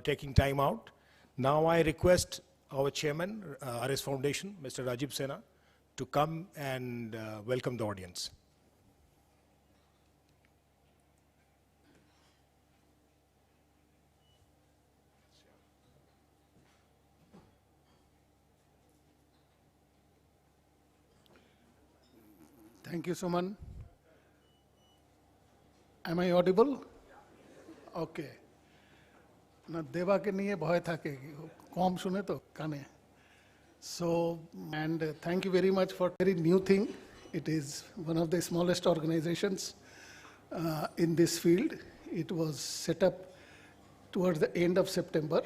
taking time out. Now I request our chairman, RS Foundation, Mr. Rajiva Sinha, to come and welcome the audience. Thank you, Suman. Am I audible? Okay. Na deva ke niye bhoy tha ke kom sune to kane. So, and thank you very much for very new thing. It is one of the smallest organizations in this field. It was set up towards the end of September,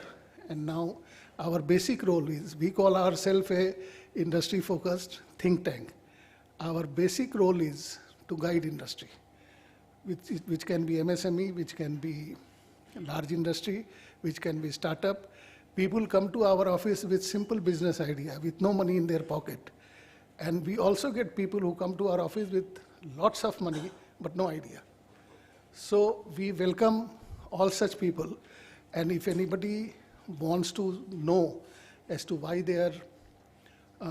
and now our basic role is, we call ourselves a industry-focused think tank. Our basic role is to guide industry, which can be MSME, which can be large industry, which can be startup. People come to our office with simple business idea, with no money in their pocket. And we also get people who come to our office with lots of money, but no idea. So we welcome all such people. And if anybody wants to know as to why their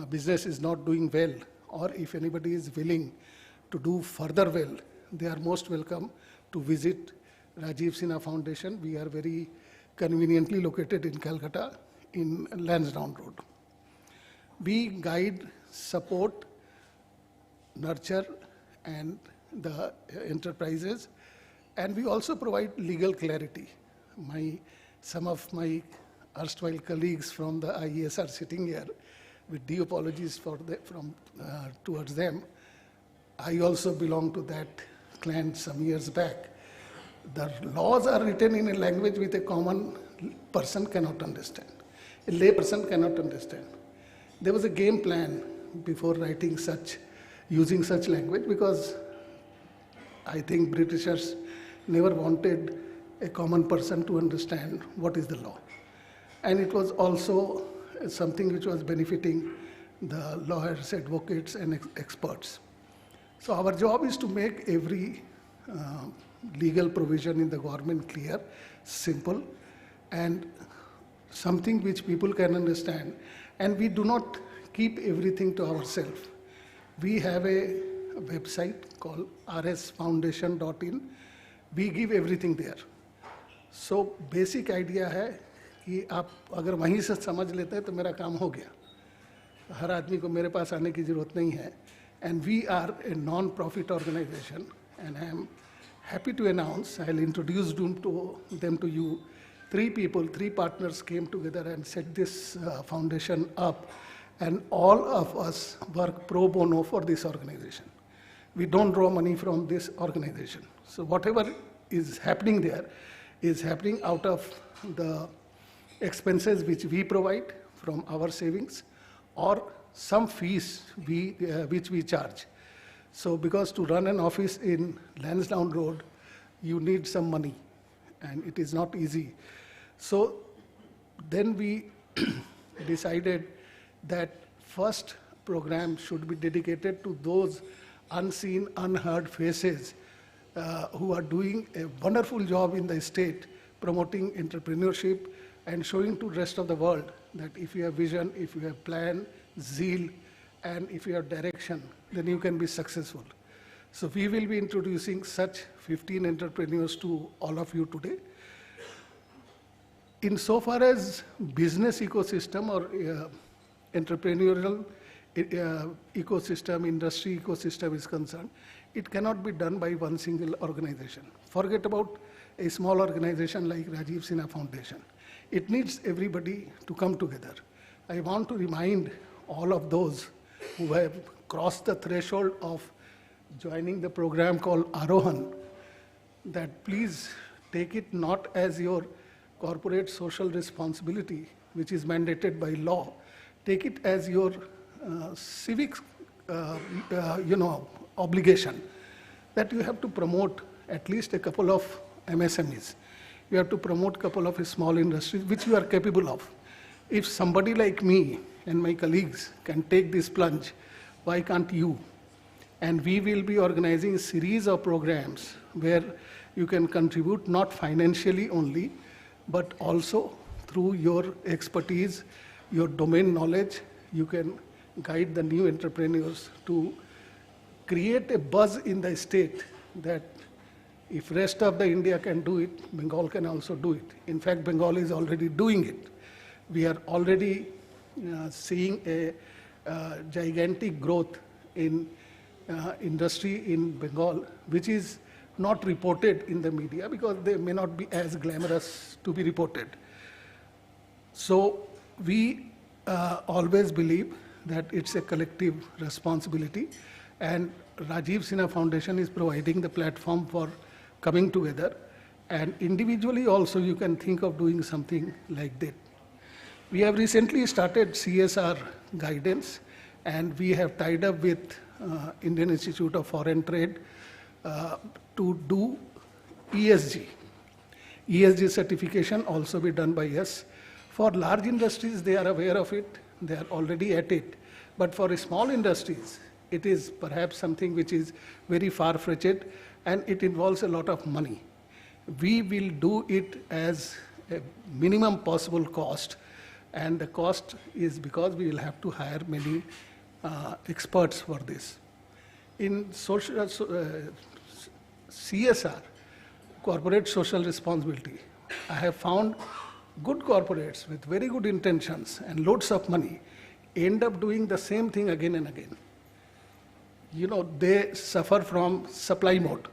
business is not doing well, or if anybody is willing to do further well, they are most welcome to visit Rajiva Sinha Foundation. We are very conveniently located in Kolkata, in Lansdowne Road. We guide, support, nurture, and the enterprises, and we also provide legal clarity. Some of my erstwhile colleagues from the IES are sitting here with due apologies towards them. I also belong to that clan some years back. The laws are written in a language which a common person cannot understand. A lay person cannot understand. There was a game plan before using such language, because I think Britishers never wanted a common person to understand what is the law. And it was also something which was benefiting the lawyers, advocates, and experts. So our job is to make every legal provision in the government clear, simple, and something which people can understand. And we do not keep everything to ourselves. We have a website called rsfoundation.in. We give everything there. So basic idea है कि आप अगर वहीं से समझ लेते हैं तो मेरा काम हो गया. हर आदमी को मेरे पास आने की जरूरत नहीं है. And we are a non-profit organization, and I am happy to announce, I'll introduce them to you. Three partners came together and set this foundation up, and all of us work pro bono for this organization. We don't draw money from this organization. So whatever is happening there is happening out of the expenses which we provide from our savings, or some fees which we charge. So because to run an office in Lansdowne Road, you need some money, and it is not easy. So then we decided that first program should be dedicated to those unseen, unheard faces who are doing a wonderful job in the state, promoting entrepreneurship and showing to the rest of the world that if you have vision, if you have plan, zeal, and if you have direction, then you can be successful. So we will be introducing such 15 entrepreneurs to all of you today. Insofar as business ecosystem or entrepreneurial ecosystem, industry ecosystem is concerned, it cannot be done by one single organization. Forget about a small organization like Rajiva Sinha Foundation. It needs everybody to come together. I want to remind all of those who have crossed the threshold of joining the program called AAROHAN, that please take it not as your corporate social responsibility, which is mandated by law. Take it as your civic obligation, that you have to promote at least a couple of MSMEs. You have to promote a couple of small industries which you are capable of. If somebody like me and my colleagues can take this plunge, why can't you? And we will be organizing a series of programs where you can contribute not financially only, but also through your expertise, your domain knowledge, you can guide the new entrepreneurs to create a buzz in the state that if rest of the India can do it, Bengal can also do it. In fact, Bengal is already doing it. We are already seeing a gigantic growth in industry in Bengal, which is not reported in the media because they may not be as glamorous to be reported. So we always believe that it's a collective responsibility, and Rajiva Sinha Foundation is providing the platform for coming together, and individually also you can think of doing something like that. We have recently started CSR guidance, and we have tied up with Indian Institute of Foreign Trade to do ESG. ESG certification also be done by us. For large industries, they are aware of it, they are already at it. But for small industries, it is perhaps something which is very far-fetched and it involves a lot of money. We will do it as a minimum possible cost, and the cost is because we will have to hire many experts for this. In social, CSR, corporate social responsibility, I have found good corporates with very good intentions and loads of money end up doing the same thing again and again. You know, they suffer from supply mode.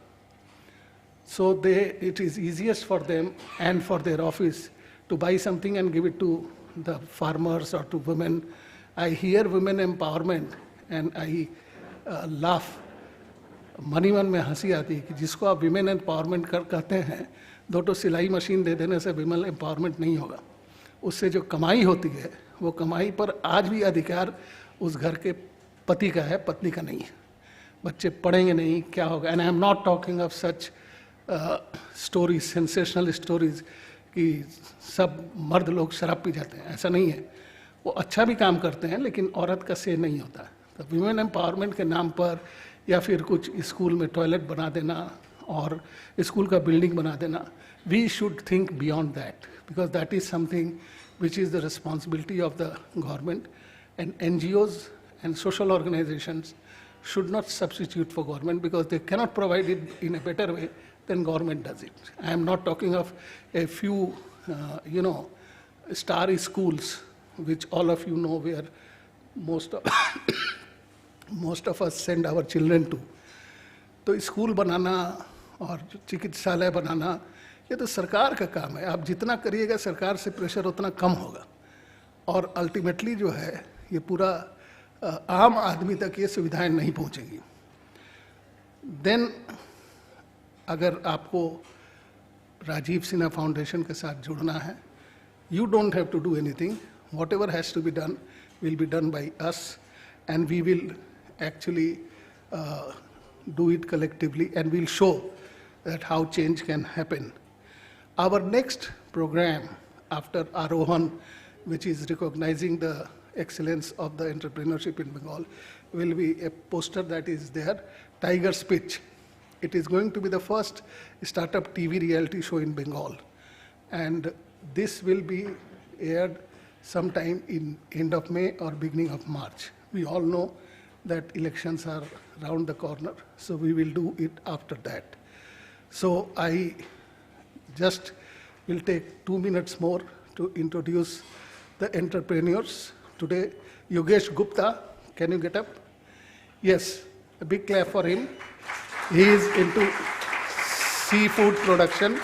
So it is easiest for them and for their office to buy something and give it to the farmers or to women. I hear women empowerment and I laugh. Money मन में हंसी आती है कि जिसको आप women empowerment कहते हैं, दो तो सिलाई मशीन दे देने से विमेन एम्पावरमेंट नहीं होगा. उससे जो कमाई होती है वो कमाई पर आज भी अधिकार उस घर के पति का है, पत्नी का नहीं है. बच्चे पढ़ेंगे नहीं, क्या होगा. And I am not talking of such stories, sensational stories कि सब मर्द लोग शराब पी जाते हैं. ऐसा नहीं है. वो अच्छा भी काम करते हैं लेकिन औरत का से नहीं होता. तो विमेन एम्पावरमेंट के नाम पर या फिर कुछ स्कूल में टॉयलेट बना देना और स्कूल का बिल्डिंग बना देना, we should think beyond that, because that is something which is the responsibility of the government, and NGOs and social organizations should not substitute for government because they cannot provide it in a better way than government does it. I am not talking of a few, star schools, which all of you know where most of us send our children to. तो school बनाना और चिकित्सालय बनाना ये तो सरकार का काम है. आप जितना करिएगा सरकार से प्रेशर उतना कम होगा, और अल्टीमेटली जो है ये पूरा आम आदमी तक ये सुविधाएं नहीं पहुंचेंगी. देन अगर आपको राजीव सिन्हा फाउंडेशन के साथ जुड़ना है, you don't have to do anything. Whatever has to be done will be done by us, and we will actually do it collectively, and we'll show that how change can happen. Our next program after AAROHAN, which is recognizing the excellence of the entrepreneurship in Bengal, will be a poster that is there, Tiger's Pitch. It is going to be the first startup TV reality show in Bengal. And this will be aired sometime in end of May or beginning of March. We all know that elections are round the corner, so we will do it after that. So I just will take 2 minutes more to introduce the entrepreneurs. Today, Yogesh Gupta, can you get up? Yes, a big clap for him. He is into seafood production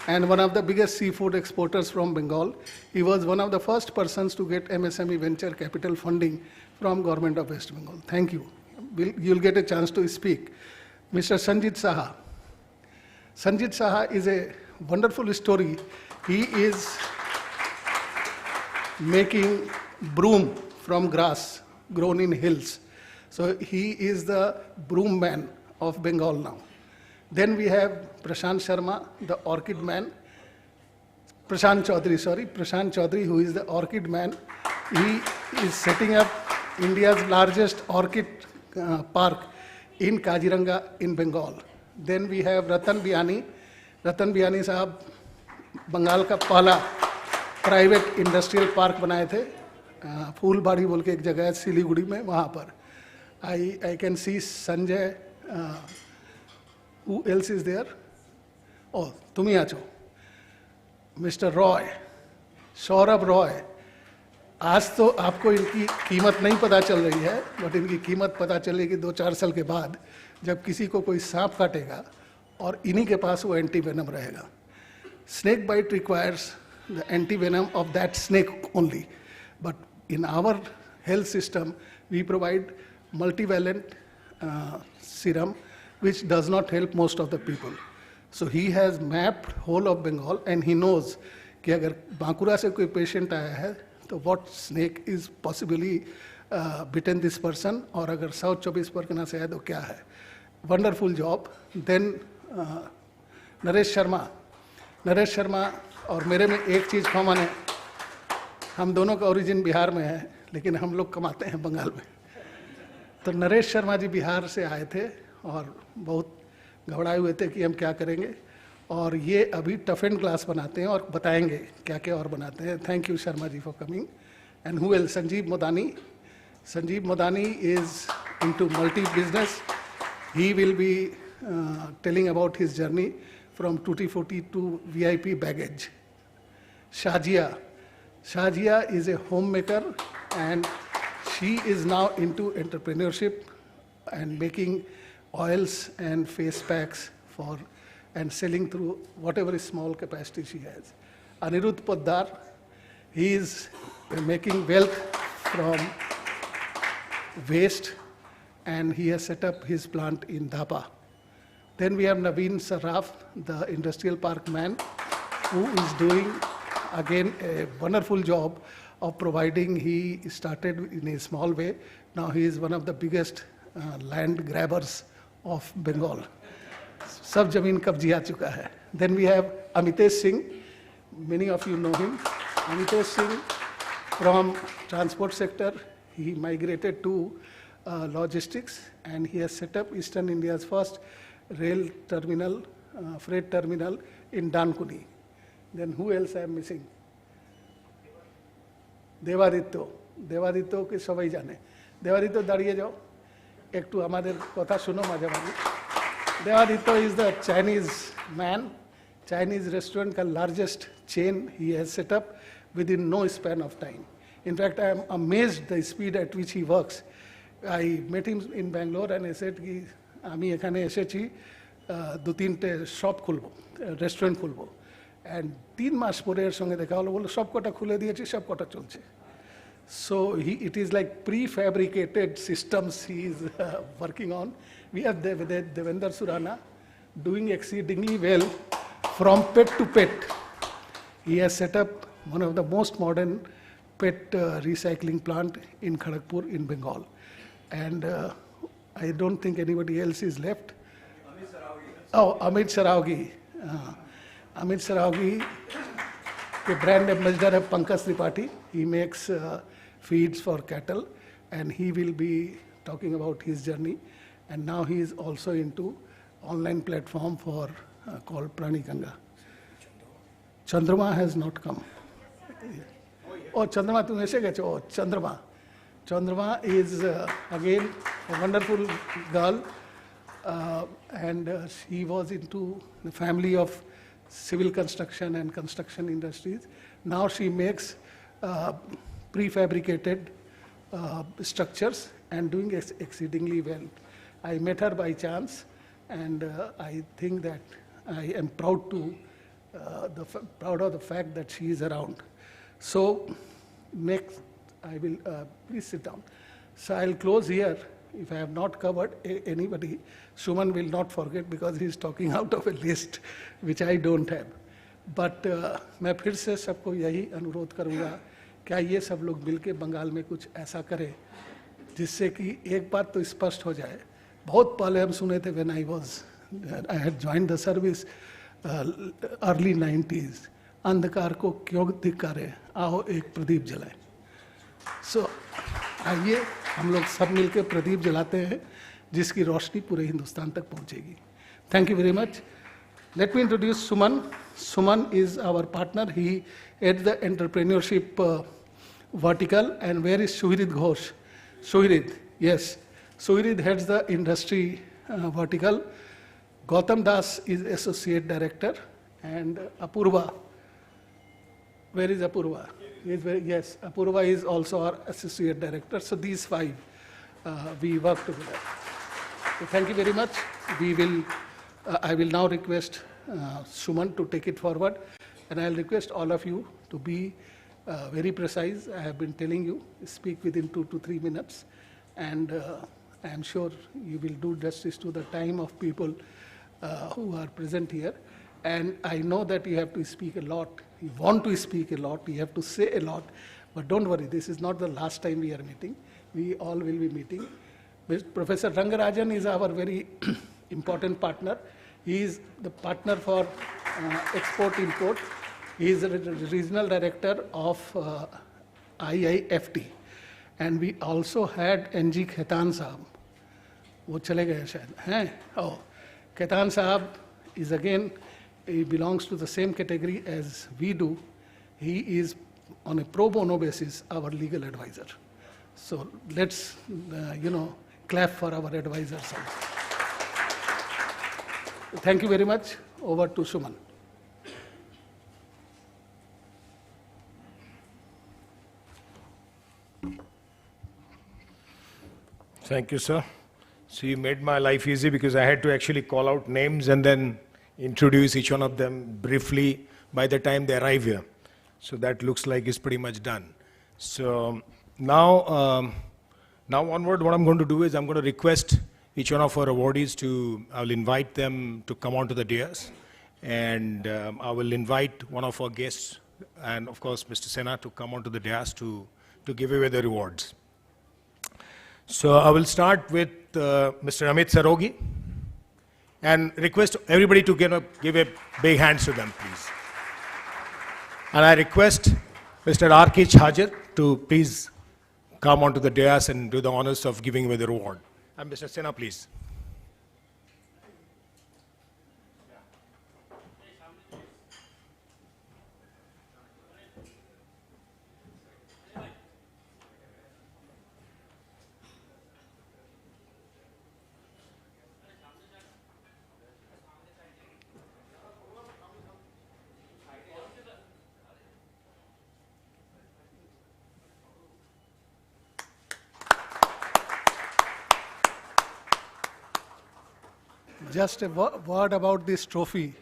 and one of the biggest seafood exporters from Bengal. He was one of the first persons to get MSME venture capital funding from Government of West Bengal. Thank you. You'll get a chance to speak. Mr. Sanjit Saha. Sanjit Saha is a wonderful story. He is making broom from grass grown in hills. So he is the broom man of Bengal now. Then we have Prashant Sharma, the orchid man. Prashant Chaudhary, who is the orchid man. He is setting up India's largest orchid park in Kaziranga in Bengal. Then we have Ratan Biyani. Ratan Biyani Sahab, Bengal का पहला private industrial park बनाए थे, फूलबाड़ी बोल के एक जगह है सिलीगुड़ी में, वहाँ पर। I can see Sanjay, who else is there? ओ तुम ही आचो, मिस्टर रॉय, सौरभ रॉय। आज तो आपको इनकी कीमत नहीं पता चल रही है, बट इनकी कीमत पता चलेगी 2-4 साल के बाद, जब किसी को कोई सांप काटेगा और इन्हीं के पास वो एंटी वेनम रहेगा। Snake bite requires the anti venom of that snake only, but in our health system we provide multivalent serum which does not help most of the people. So he has mapped whole of Bengal and he knows कि अगर बांकुरा से कोई patient आया है तो what snake is possibly bitten this person, और अगर south 24 Pargana से आया तो क्या है। Wonderful job. Then Naresh Sharma और मेरे में एक चीज़ कॉमन है, हम दोनों का ओरिजिन बिहार में है लेकिन हम लोग कमाते हैं बंगाल में। तो नरेश शर्मा जी बिहार से आए थे और बहुत घबराए हुए थे कि हम क्या करेंगे, और ये अभी टफ एंड क्लास बनाते हैं और बताएंगे क्या क्या और बनाते हैं। Thank you Sharma ji for coming. And who else? Sanjeev Modani is into multi business. He will be telling about his journey from टूटी फूटी to VIP baggage. Shazia is a home maker and she is now into entrepreneurship and making oils and face packs for and selling through whatever small capacity she has. Anirudh Poddar, he is making wealth from waste and he has set up his plant in Dhapa. Then we have Naveen Saraf, the industrial park man, who is doing again a wonderful job of providing. He started in a small way. Now he is one of the biggest land grabbers of Bengal. सब जमीन कब्जिया चुका है. Then we have Amitesh Singh. Many of you know him. Amitesh Singh from transport sector. He migrated to logistics and he has set up Eastern India's first rail terminal, freight terminal in Dankuni. Then who else I am missing? Debaditya কে সবাই জানে। দেবাদিত্য দাঁড়িয়ে যাও, একটু আমাদের কথা শুনো মাঝে মাঝে। Debaditya is the Chinese man. Chinese restaurant का largest chain he has set up within no span of time. In fact, I am amazed the speed at which he works. I met him in Bangalore and I said कि আমি এখানে এসেছি 2-3টে shop খুলবো, restaurant খুলবো। And 3 মাস পরে এর সঙ্গে দেখা হলো, বললো সব কটা খুলে দিয়েছি, সব কটা চলছে। So it is like prefabricated systems he is working on. We have Devendra Surana doing exceedingly well from pet to pet. He has set up one of the most modern pet recycling plant in Kharagpur in Bengal. And I don't think anybody else is left. Amit Saraogi. Amit Saraogi, the brand ambassador of Pankaj Tripathi. He makes feeds for cattle and he will be talking about his journey. And now he is also into online platform for called Prani Ganga. Chandrama has not come. Oh, Chandrama, tu aise gache? Oh, Chandrama is again a wonderful girl and she was into the family of civil construction and construction industries. Now she makes prefabricated structures and doing exceedingly well. I met her by chance and I think that I am proud of the fact that she is around. So next I will, please sit down. So I'll close here. If I have not covered anybody, Suman will not forget because he is talking out of a list which I don't have. But मैं फिर से सबको यही अनुरोध करूँगा, क्या ये सब लोग मिलके बंगाल में कुछ ऐसा करें जिससे कि एक बात तो स्पष्ट हो जाए। बहुत पहले हम सुने थे when I had joined the service early 90s, अंधकार को क्यों धिक्कारे, आओ एक प्रदीप जलाएं। So आइए हम लोग सब मिलके प्रदीप जलाते हैं जिसकी रोशनी पूरे हिंदुस्तान तक पहुंचेगी। Thank you very much. Let me introduce Suman. Suman is our partner. He heads the entrepreneurship vertical. And where is Suhrid Ghosh? Suhrid, yes. Suhrid heads the industry vertical. Gautam Das is associate director. And Apurva, where is Apurva? Yes, Apurva is also our associate director. So these five, we work together. So thank you very much. I will now request Suman to take it forward, and I'll request all of you to be very precise. I have been telling you, speak within 2 to 3 minutes, and I am sure you will do justice to the time of people who are present here. And I know that you have to speak a lot. You want to speak a lot. You have to say a lot. But don't worry, this is not the last time we are meeting. We all will be meeting. Professor Rangarajan is our very important partner. He is the partner for export-import. He is the regional director of IIFT. And we also had NG Khetan Sahab. वो चले गए शायद हैं? Oh, Khetan Sahab is again, he belongs to the same category as we do. He is on a pro bono basis our legal advisor. So let's, clap for our advisors also. Thank you very much. Over to Suman. Thank you, sir. So you made my life easy because I had to actually call out names and then introduce each one of them briefly by the time they arrive here. So that looks like it's pretty much done. So now onward, what I'm going to do is I'm going to request each one of our awardees I'll invite them to come onto the dais, and I will invite one of our guests, and of course Mr. Sinha, to come onto the dais to give away the rewards. So I will start with Mr. Amit Sarogi, and request everybody to give a big hand to them, please. And I request Mr. R.K. Chhajar to please come onto the dais and do the honors of giving away the reward. And Mr. Sinha, please. Just a word about this trophy.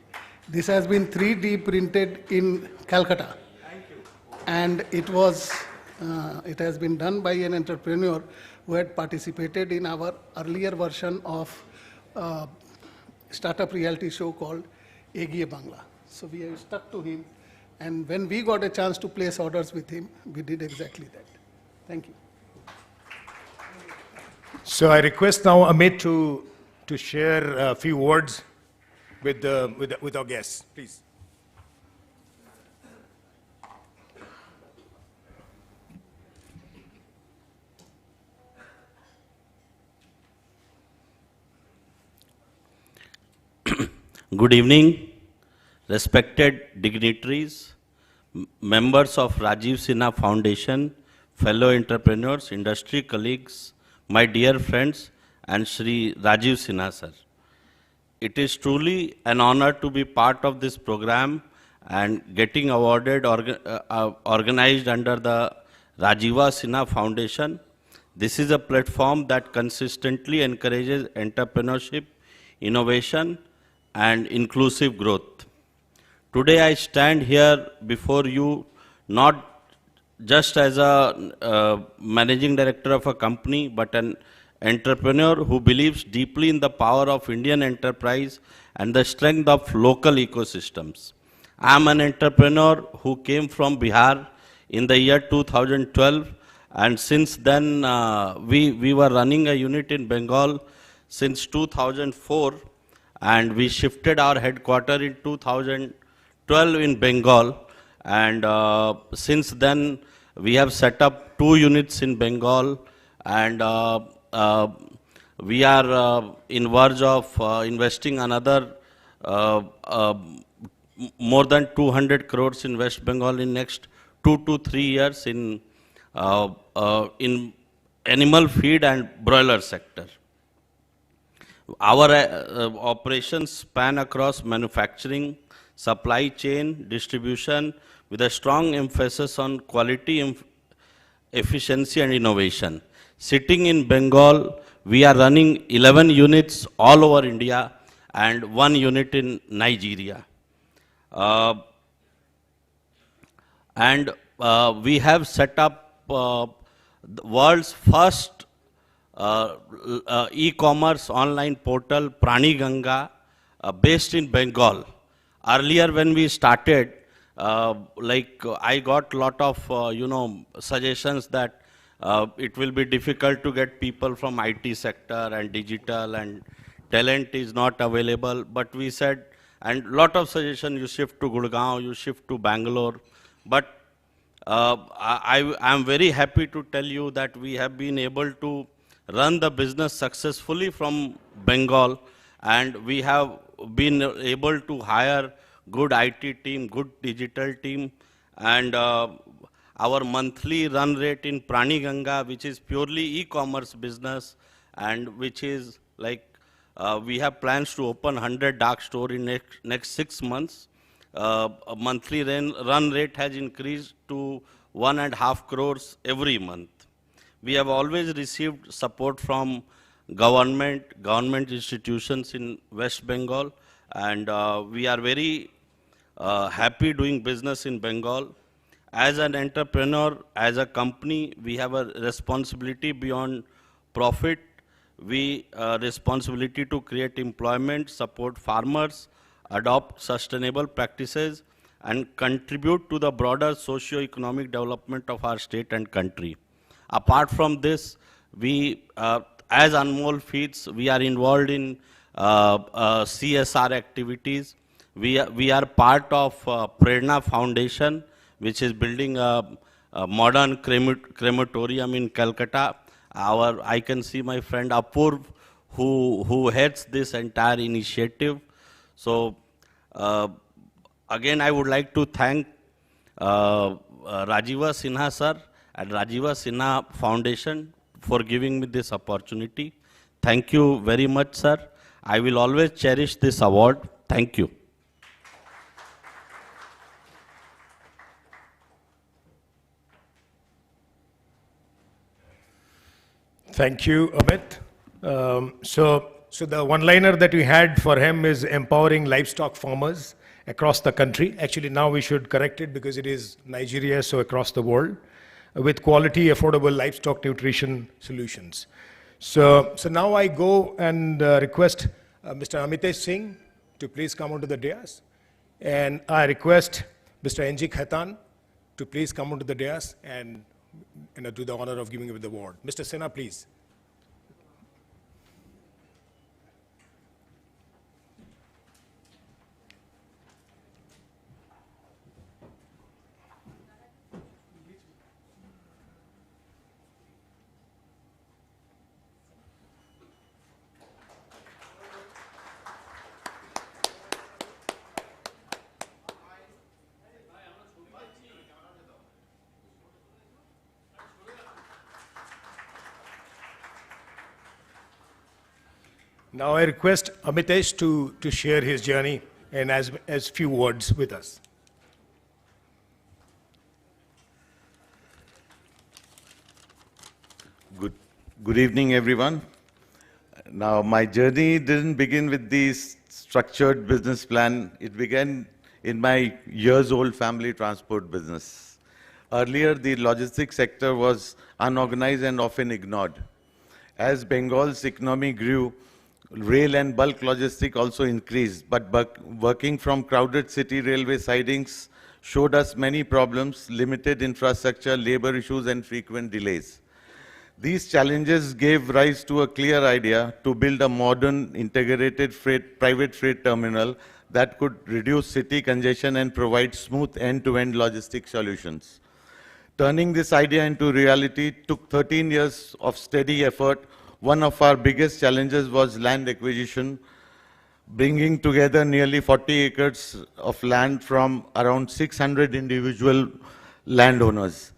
This has been 3D printed in Calcutta. Thank you. And it has been done by an entrepreneur who had participated in our earlier version of startup reality show called Egiye Bangla. So we have stuck to him. And when we got a chance to place orders with him, we did exactly that. Thank you. So I request now Amit to share a few words with our guests, please. Good evening, respected dignitaries, members of Rajiva Sinha Foundation, fellow entrepreneurs, industry colleagues, my dear friends, and Shri Rajiva Sinha sir. It is truly an honor to be part of this program and getting awarded organized under the Rajiva Sinha Foundation. This is a platform that consistently encourages entrepreneurship, innovation, and inclusive growth. Today I stand here before you not just as a managing director of a company, but an entrepreneur who believes deeply in the power of Indian enterprise and the strength of local ecosystems. I am an entrepreneur who came from Bihar in the year 2012, and since then we were running a unit in Bengal since 2004, and we shifted our headquarters in 2012 in Bengal, and since then we have set up 2 units in Bengal, and we are in verge of investing another more than 200 crores in West Bengal in next 2 to 3 years in animal feed and broiler sector. Our operations span across manufacturing, supply chain, distribution, with a strong emphasis on quality, efficiency and innovation. Sitting in Bengal, we are running 11 units all over India and 1 unit in Nigeria. We have set up the world's first e-commerce online portal, Prani Ganga, based in Bengal. Earlier when we started, I got lot of, suggestions that it will be difficult to get people from IT sector and digital and talent is not available. But we said, and lot of suggestion, you shift to Gurgaon, you shift to Bangalore. But I am very happy to tell you that we have been able to run the business successfully from Bengal, and we have been able to hire good IT team, good digital team, and our monthly run rate in Prani Ganga, which is purely e-commerce business, and which is like we have plans to open 100 dark store in next 6 months. A monthly run rate has increased to 1.5 crores every month. We have always received support from government institutions in West Bengal, and we are very happy doing business in Bengal. As an entrepreneur, as a company, we have a responsibility beyond profit. We responsibility to create employment, support farmers, adopt sustainable practices, and contribute to the broader socio-economic development of our state and country. Apart from this, we, as Anmol Feeds, we are involved in CSR activities. We are part of Prerna Foundation, which is building a modern crematorium in Kolkata. I can see my friend Apurv, who heads this entire initiative. So, again, I would like to thank Rajiva Sinha sir and Rajiva Sinha Foundation for giving me this opportunity. Thank you very much, sir. I will always cherish this award. Thank you. Thank you, Amit. So the one-liner that we had for him is empowering livestock farmers across the country. Actually, now we should correct it because it is Nigeria, so across the world, with quality, affordable livestock nutrition solutions. So now I go and request Mr. Amitesh Singh to please come onto the dais. And I request Mr. N.G. Khaitan to please come onto the dais and do the honor of giving him the award. Mr. Sinha, please. Now I request Amitesh to share his journey and as few words with us. Good evening, everyone. Now, my journey didn't begin with this structured business plan. It began in my years-old family transport business. Earlier, the logistics sector was unorganized and often ignored. As Bengal's economy grew, rail and bulk logistics also increased, but working from crowded city railway sidings showed us many problems, limited infrastructure, labor issues, and frequent delays. These challenges gave rise to a clear idea to build a modern integrated private freight terminal that could reduce city congestion and provide smooth end-to-end logistic solutions. Turning this idea into reality took 13 years of steady effort. One of our biggest challenges was land acquisition. bringing together nearly 40 acres of land from around 600 individual landowners.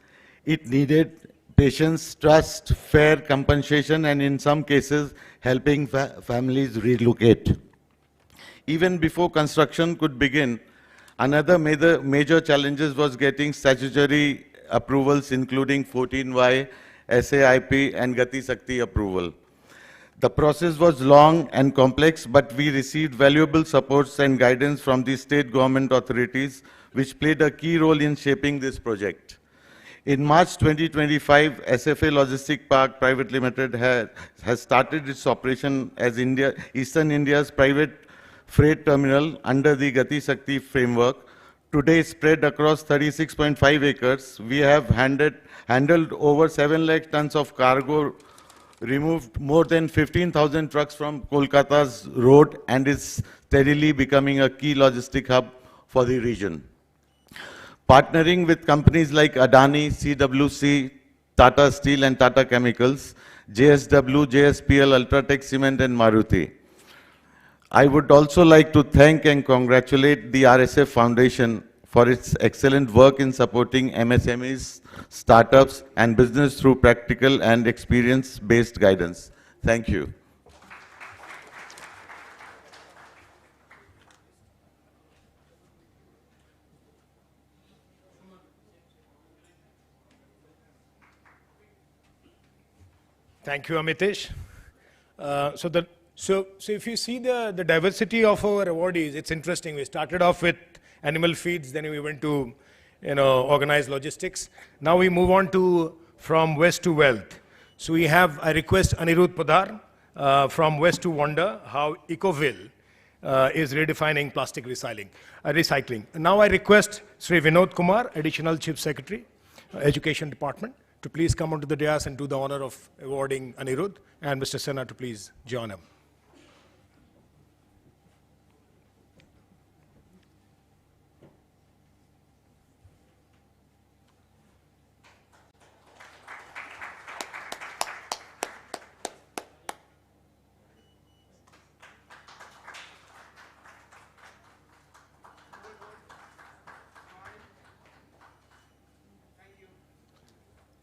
It needed patience, trust, fair compensation, and in some cases, helping families relocate. Even before construction could begin, another major challenges was getting statutory approvals, including 14Y, SAIP, and Gati Sakti approval. The process was long and complex, but we received valuable supports and guidance from the state government authorities, which played a key role in shaping this project. In March 2025, SFA Logistic Park Private Limited has started its operation as Eastern India's private freight terminal under the Gati Sakti framework. Today, spread across 36.5 acres, we have handled over 7 lakh tons of cargo, removed more than 15,000 trucks from Kolkata's road, and is steadily becoming a key logistic hub for the region. Partnering with companies like Adani, CWC, Tata Steel and Tata Chemicals, JSW, JSPL, Ultratech Cement and Maruti. I would also like to thank and congratulate the RSF Foundation for its excellent work in supporting MSMEs, startups, and business through practical and experience-based guidance. Thank you. Thank you, Amitesh. So if you see the diversity of our awardees, it's interesting. We started off with animal feeds, then we went to organized logistics. Now we move on to from waste to wealth. So we have, I request Anirudh Padar from Waste to Wonder, how Ecoville is redefining plastic recycling. Now I request Sri Vinod Kumar, Additional Chief Secretary, Education Department, to please come onto the dais and do the honor of awarding Anirudh, and Mr. Sinha to please join him.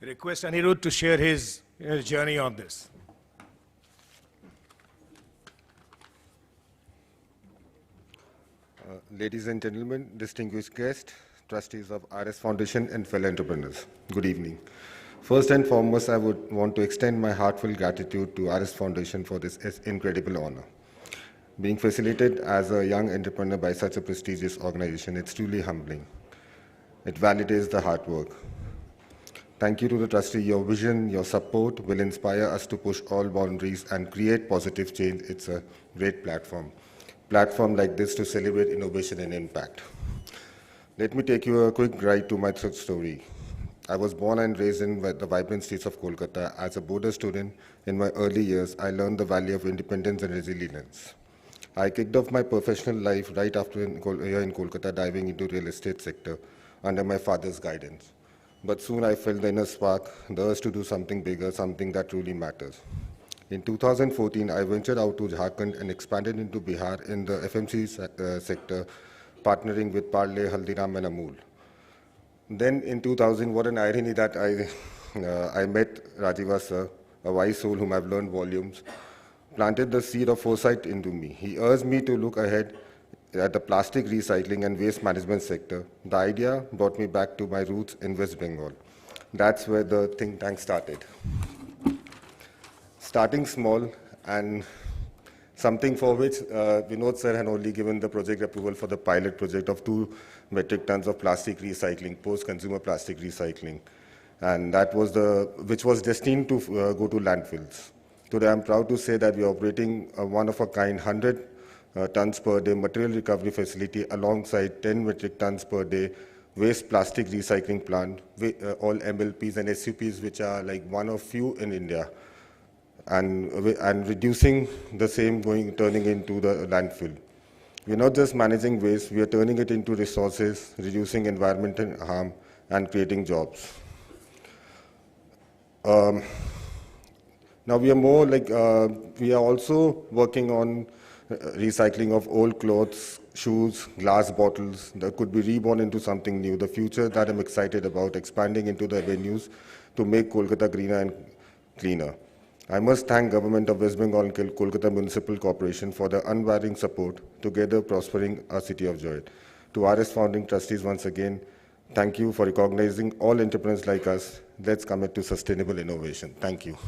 Request Anirudh to share his journey on this. Ladies and gentlemen, distinguished guests, trustees of RS Foundation and fellow entrepreneurs, good evening. First and foremost, I would want to extend my heartfelt gratitude to RS Foundation for this incredible honor. Being facilitated as a young entrepreneur by such a prestigious organization, it's truly humbling. It validates the hard work. Thank you to the trustee. Your vision, your support will inspire us to push all boundaries and create positive change. It's a great platform. Platform like this to celebrate innovation and impact. Let me take you a quick ride to my story. I was born and raised in the vibrant streets of Kolkata. As a border student in my early years, I learned the value of independence and resilience. I kicked off my professional life right after here in Kolkata, diving into real estate sector under my father's guidance. But soon I felt the inner spark, the urge to do something bigger, something that truly matters. In 2014, I ventured out to Jharkhand and expanded into Bihar in the FMC sector, partnering with Parle, Haldiram and Amul. Then in 2000, what an irony that I met Rajiva sir, a wise soul whom I've learned volumes, planted the seed of foresight into me. He urged me to look ahead at the plastic recycling and waste management sector. The idea brought me back to my roots in West Bengal. That's where the think tank started. Starting small and something for which Vinod sir had only given the project approval for the pilot project of 2 metric tons of plastic recycling, post-consumer plastic recycling. And that was which was destined to go to landfills. Today I'm proud to say that we are operating a one-of-a-kind 100 tons per day material recovery facility alongside 10 metric tons per day waste plastic recycling plant, all MLPs and SUPs, which are like one of few in India, and reducing the same turning into the landfill. We're not just managing waste, we are turning it into resources, reducing environmental harm and creating jobs. Now we are more like, we are also working on recycling of old clothes, shoes, glass bottles that could be reborn into something new. The future that I'm excited about, expanding into the avenues to make Kolkata greener and cleaner. I must thank Government of West Bengal and Kolkata Municipal Corporation for their unwavering support, together prospering our city of joy. To RS founding trustees once again, thank you for recognizing all entrepreneurs like us. Let's commit to sustainable innovation. Thank you.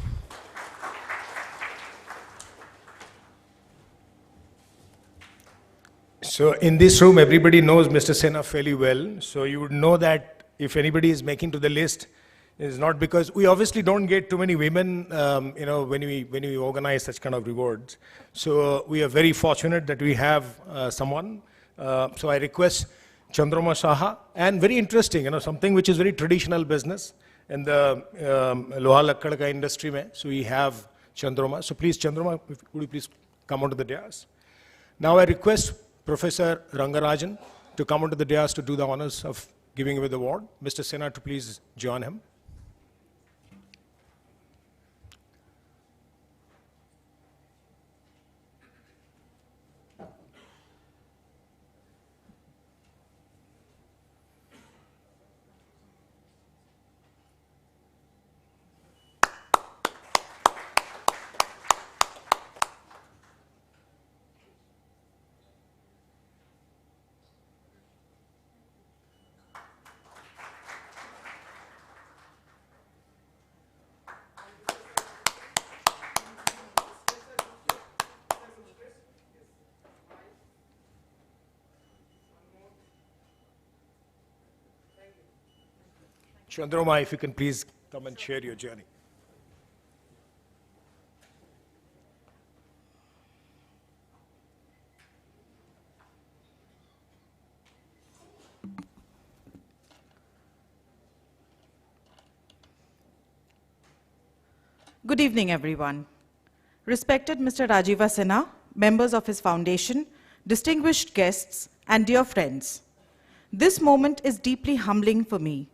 So in this room, everybody knows Mr. Sinha fairly well. So you would know that if anybody is making to the list, it's not because we obviously don't get too many women, when we organize such kind of rewards. So we are very fortunate that we have someone. So I request Chandrama Saha, and very interesting, something which is very traditional business in the Loha Lakkad ka industry mein. So we have Chandrama. So please, Chandrama, would you please come onto the dais? Now I request Professor Rangarajan to come onto the dais to do the honors of giving away the award. Mr. Sinha to please join him. Chandrama, if you can please come and share your journey. Good evening, everyone. Respected Mr. Rajiva Sinha, members of his foundation, distinguished guests, and dear friends. This moment is deeply humbling for me.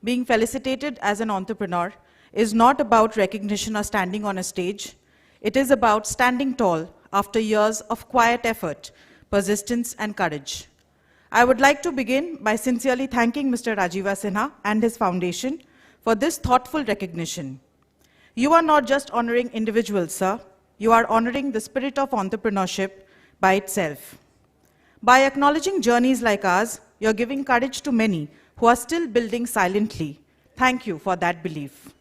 Being felicitated as an entrepreneur is not about recognition or standing on a stage. It is about standing tall after years of quiet effort, persistence, and courage. I would like to begin by sincerely thanking Mr. Rajiva Sinha and his foundation for this thoughtful recognition. You are not just honoring individuals, sir. You are honoring the spirit of entrepreneurship by itself. By acknowledging journeys like ours, you're giving courage to many who are still building silently. Thank you for that belief.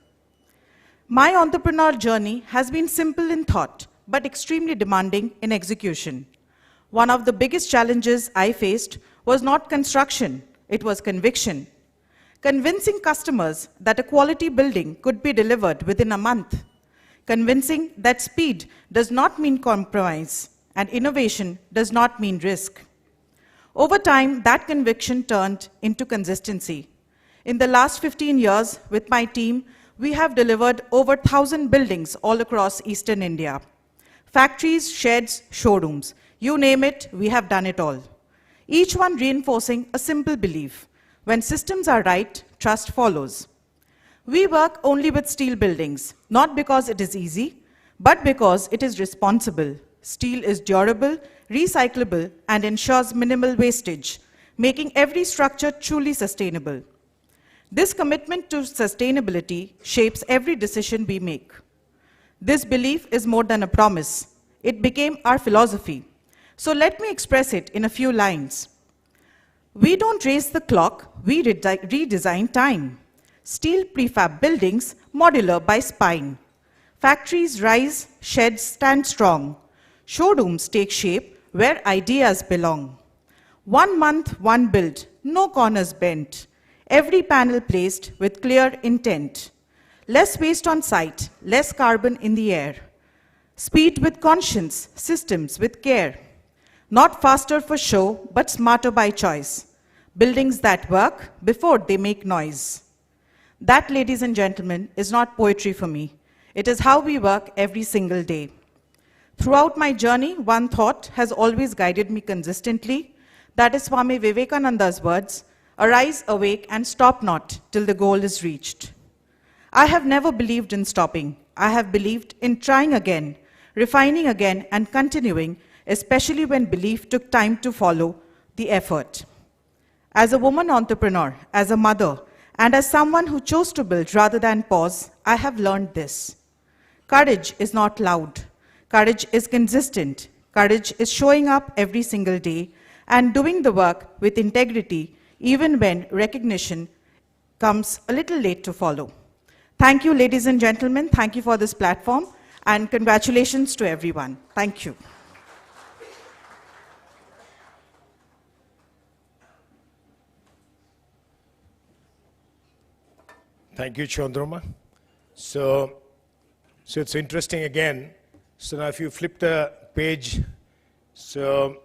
My entrepreneur journey has been simple in thought, but extremely demanding in execution. One of the biggest challenges I faced was not construction, it was conviction. Convincing customers that a quality building could be delivered within a month. Convincing that speed does not mean compromise, and innovation does not mean risk. Over time, that conviction turned into consistency. In the last 15 years, with my team, we have delivered over 1,000 buildings all across Eastern India. Factories, sheds, showrooms, you name it, we have done it all. Each one reinforcing a simple belief. When systems are right, trust follows. We work only with steel buildings, not because it is easy, but because it is responsible. Steel is durable, recyclable, and ensures minimal wastage, making every structure truly sustainable. This commitment to sustainability shapes every decision we make. This belief is more than a promise. It became our philosophy. So let me express it in a few lines. We don't race the clock, we redesign time. Steel prefab buildings, modular by spine. Factories rise, sheds stand strong. Showrooms take shape where ideas belong. 1 month, one build, no corners bent. Every panel placed with clear intent. Less waste on site, less carbon in the air. Speed with conscience, systems with care. Not faster for show, but smarter by choice. Buildings that work before they make noise. That, ladies and gentlemen, is not poetry for me. It is how we work every single day. Throughout my journey, one thought has always guided me consistently. That is Swami Vivekananda's words, arise, awake, and stop not till the goal is reached. I have never believed in stopping. I have believed in trying again, refining again, and continuing especially when belief took time to follow the effort. As a woman entrepreneur, as a mother, and as someone who chose to build rather than pause, I have learned this. Courage is not loud. Courage is consistent. Courage is showing up every single day and doing the work with integrity, even when recognition comes a little late to follow. Thank you, ladies and gentlemen. Thank you for this platform, and congratulations to everyone. Thank you. Thank you, Chandroma. So it's interesting again. So now if you flip the page, so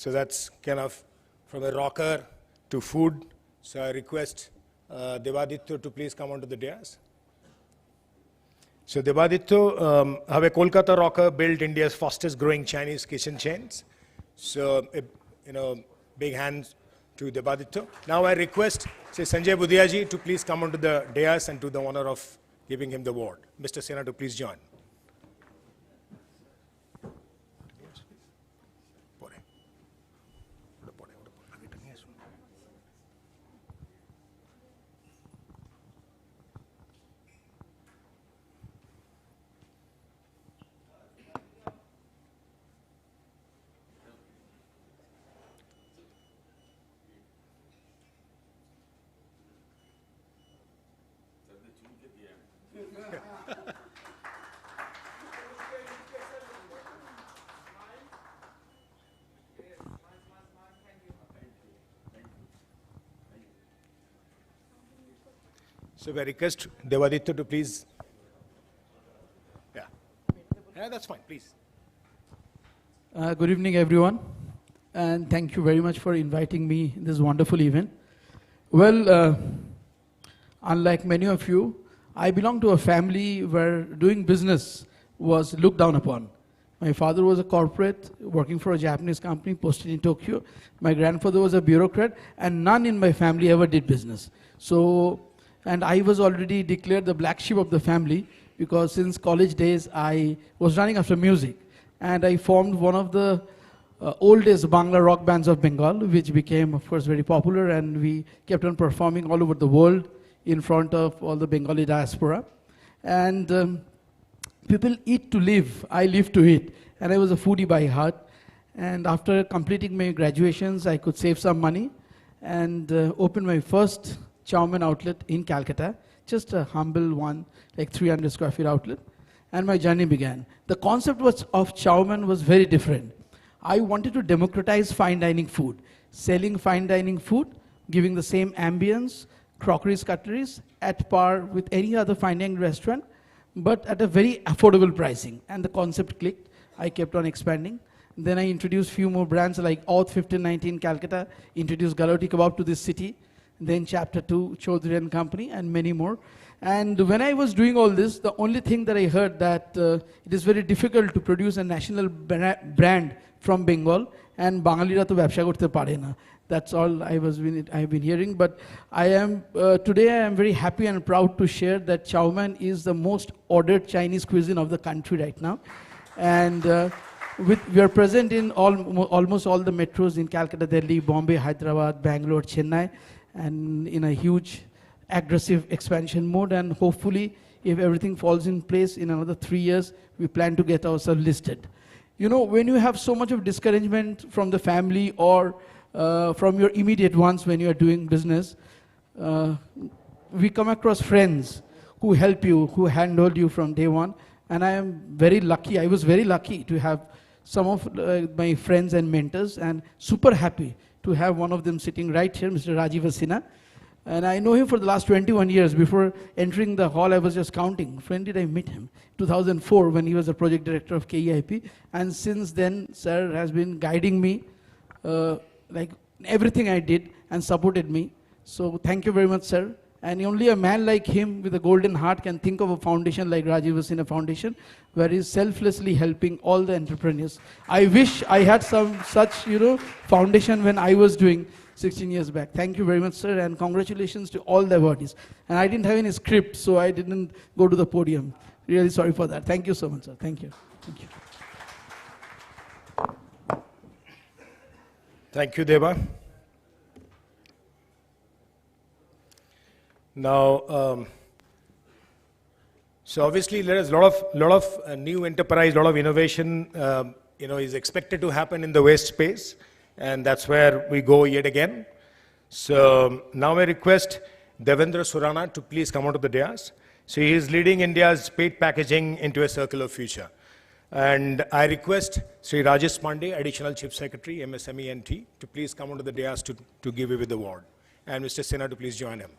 that's kind of from a rocker to food. So I request Devaditya to please come onto the dais. So Devaditya, have a Kolkata rocker built India's fastest growing Chinese kitchen chains. So, big hands to Devaditya. Now I request, Sanjay Budhiaji to please come onto the dais and to the honor of giving him the award. Mr. Sinha to please join. So I request Devaditya to please. Yeah, that's fine, please. Good evening, everyone, and thank you very much for inviting me in this wonderful event. Well, unlike many of you, I belong to a family where doing business was looked down upon. My father was a corporate working for a Japanese company posted in Tokyo. My grandfather was a bureaucrat, and none in my family ever did business. And I was already declared the black sheep of the family because since college days I was running after music. And I formed one of the oldest Bangla rock bands of Bengal, which became, of course, very popular, and we kept on performing all over the world in front of all the Bengali diaspora. And people eat to live, I live to eat. And I was a foodie by heart. And after completing my graduations, I could save some money and open my first chow mein outlet in Calcutta, just a humble one, like 300 square feet outlet. And my journey began. The concept of chow mein was very different. I wanted to democratize fine dining food, selling fine dining food, giving the same ambience, crockeries, cutleries, at par with any other fine dining restaurant, but at a very affordable pricing. And the concept clicked. I kept on expanding. Then I introduced few more brands like Auth 1519 Calcutta, introduced Galati Kebab to this city, then Chapter 2, Chaudhary and Company, and many more. And when I was doing all this, the only thing that I heard that it is very difficult to produce a national brand from Bengal, and Bangalira to ব্যবসা করতে পারে না. That's all I've been hearing. But today I am very happy and proud to share that chow mein is the most ordered Chinese cuisine of the country right now. And we are present in almost all the metros in Calcutta, Delhi, Bombay, Hyderabad, Bangalore, Chennai, and in a huge aggressive expansion mode. And hopefully, if everything falls in place in another 3 years, we plan to get ourselves listed. You know, when you have so much of discouragement from the family or from your immediate ones when you are doing business, we come across friends who help you, who handhold you from day one. And I was very lucky to have some of my friends and mentors, and super happy to have one of them sitting right here, Mr. Rajiva Sinha. And I know him for the last 21 years. Before entering the hall, I was just counting. When did I meet him? 2004, when he was the project director of KEIP. And since then, sir has been guiding me, like everything I did, and supported me. So thank you very much, sir. And only a man like him with a golden heart can think of a foundation like Rajiva Sinha Foundation, where he's selflessly helping all the entrepreneurs. I wish I had some such, foundation when I was doing 16 years back. Thank you very much, sir, and congratulations to all the awardees. And I didn't have any script, so I didn't go to the podium. Really sorry for that. Thank you so much, sir. Thank you. Thank you. Thank you, Deva. Now, so obviously there is a lot of new enterprise, a lot of innovation, is expected to happen in the waste space, and that's where we go yet again. So now I request Devendra Surana to please come onto the dais. So he is leading India's paid packaging into a circular future. And I request Sri Rajesh Pandey, Additional Chief Secretary, MSME and T, to please come onto the dais to give you the award. And Mr. Sinha to please join him.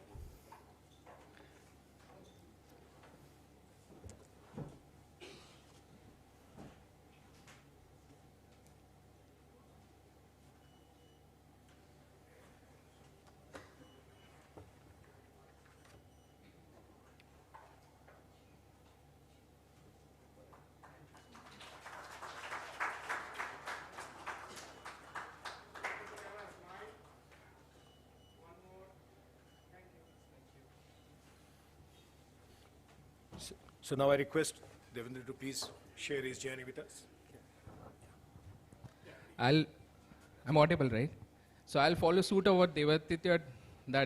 So now I request Devendra to please share his journey with us. I'm audible, right? So I'll follow suit of what Devatitya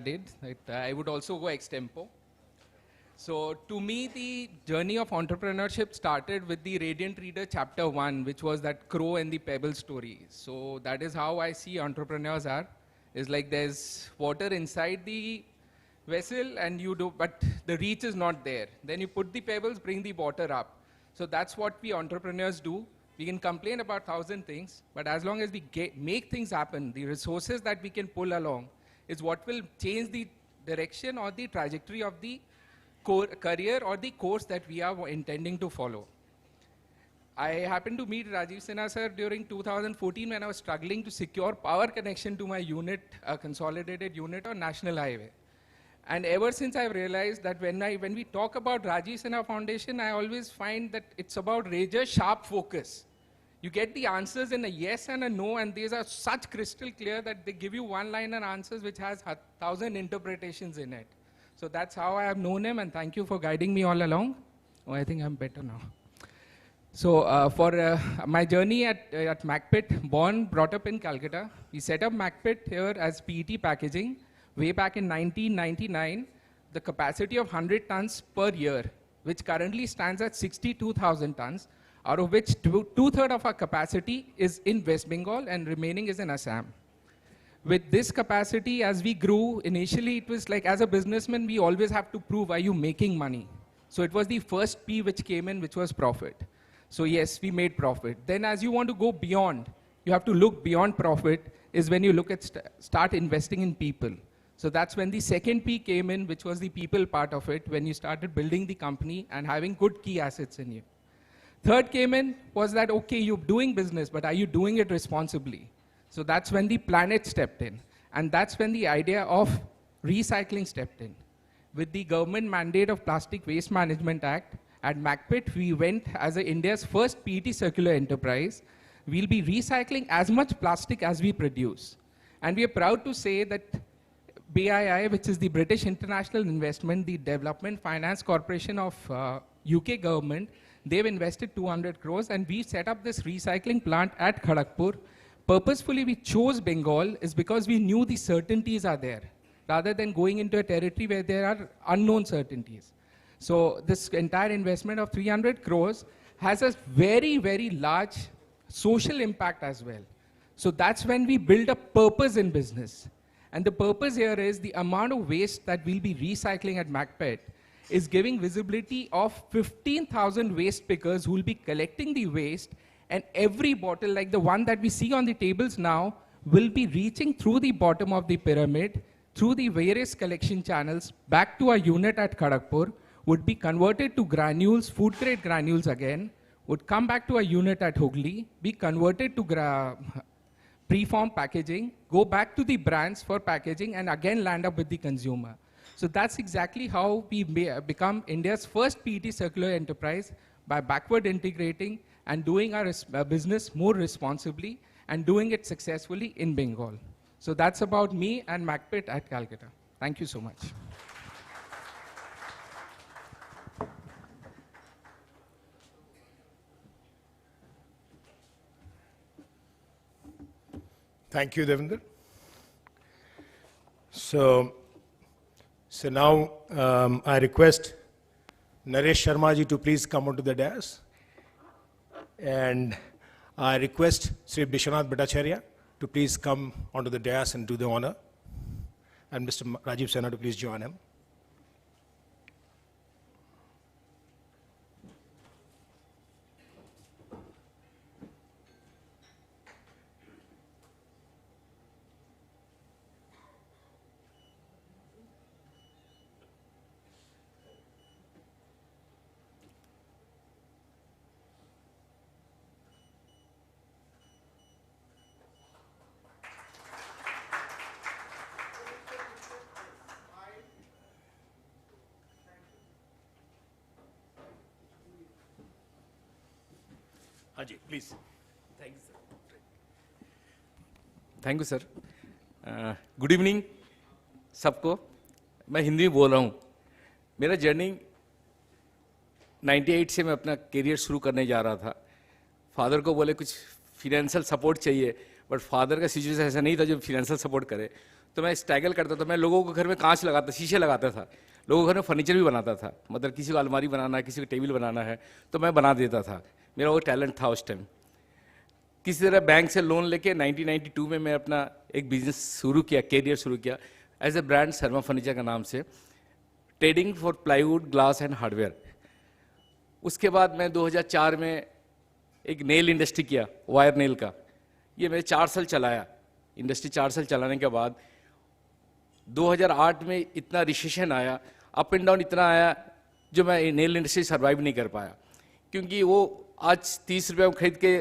did. I would also go extempo. So to me, the journey of entrepreneurship started with the Radiant Reader chapter 1, which was that crow and the pebble story. So that is how I see entrepreneurs are. It's like there's water inside the vessel and but the reach is not there. Then you put the pebbles, bring the water up. So that's what we entrepreneurs do. We can complain about 1,000 things, but as long as we make things happen, the resources that we can pull along is what will change the direction or the trajectory of the career or the course that we are intending to follow. I happened to meet Rajiv Sinha sir during 2014 when I was struggling to secure power connection to my unit, a consolidated unit on National Highway. And ever since I've realized that when we talk about Rajiv Sinha Foundation, I always find that it's about razor sharp focus. You get the answers in a yes and a no, and these are such crystal clear that they give you one-liner answers which has 1,000 interpretations in it. So that's how I have known him, and thank you for guiding me all along. Oh, I think I'm better now. So for my journey at MacPit, born, brought up in Calcutta, we set up MacPit here as PET packaging. Way back in 1999, the capacity of 100 tons per year, which currently stands at 62,000 tons, out of which two-thirds of our capacity is in West Bengal and remaining is in Assam. With this capacity, as we grew, initially it was like, as a businessman, we always have to prove, are you making money? So it was the first P which came in, which was profit. So yes, we made profit. Then as you want to go beyond, you have to look beyond profit, is when you look at start investing in people. So that's when the second P came in, which was the people part of it, when you started building the company and having good key assets in you. Third came in was that, okay, you're doing business, but are you doing it responsibly? So that's when the planet stepped in. And that's when the idea of recycling stepped in. With the government mandate of Plastic Waste Management Act, at MacPit, we went as India's first PET circular enterprise. We'll be recycling as much plastic as we produce. And we are proud to say that BII, which is the British International Investment, the Development Finance Corporation of UK government, they've invested 200 crores, and we set up this recycling plant at Kharagpur. Purposefully, we chose Bengal is because we knew the certainties are there, rather than going into a territory where there are unknown certainties. So this entire investment of 300 crores has a very, very large social impact as well. So that's when we build a purpose in business. And the purpose here is the amount of waste that we'll be recycling at MacPit is giving visibility of 15,000 waste pickers who will be collecting the waste, and every bottle, like the one that we see on the tables now, will be reaching through the bottom of the pyramid, through the various collection channels, back to our unit at Kharagpur, would be converted to granules, food grade granules again, would come back to our unit at Hooghly, be converted to preform packaging, go back to the brands for packaging, and again land up with the consumer. So that's exactly how we become India's first PET circular enterprise, by backward integrating and doing our business more responsibly and doing it successfully in Bengal. So that's about me and MacPit at Calcutta. Thank you so much. Thank Thank you, Devinder. So now I request Naresh Sharma ji to please come onto the dais. And I request Sri Bishwanath Bhattacharya to please come onto the dais and do the honor. And Mr. Rajiv Sinha to please join him. Haji, please. Thank you, sir. Thank you sir. Good evening सबको. मैं हिंदी में बोल रहा हूँ. मेरा journey 98 से मैं अपना करियर शुरू करने जा रहा था. फादर को बोले कुछ फिनेंशियल सपोर्ट चाहिए, बट फादर का सिचुएशन ऐसा नहीं था जो फिनेंशियल सपोर्ट करे. तो मैं स्ट्रगल करता था. मैं लोगों को घर में कांच लगाता, शीशे लगाता था. लोगों के घर में फर्नीचर भी बनाता था. मतलब किसी को अलमारी बनाना है, किसी को टेबल बनाना है, तो मैं बना देता था. मेरा वो टैलेंट था उस टाइम. किसी तरह बैंक से लोन लेके 1992 में मैं अपना एक बिजनेस शुरू किया, कैरियर शुरू किया as a brand Sharma furniture का नाम से, trading for plywood, glass and hardware. उसके बाद मैं 2004 में एक नेल इंडस्ट्री किया, वायर नेल का. ये मैंने 4 साल चलाया इंडस्ट्री. 4 साल चलाने के बाद 2008 में इतना रिसेशन आया, अप एंड डाउन इतना आया, जो मैं नेल इंडस्ट्री सर्वाइव नहीं कर पाया. क्योंकि वो आज 30 रुपये में खरीद के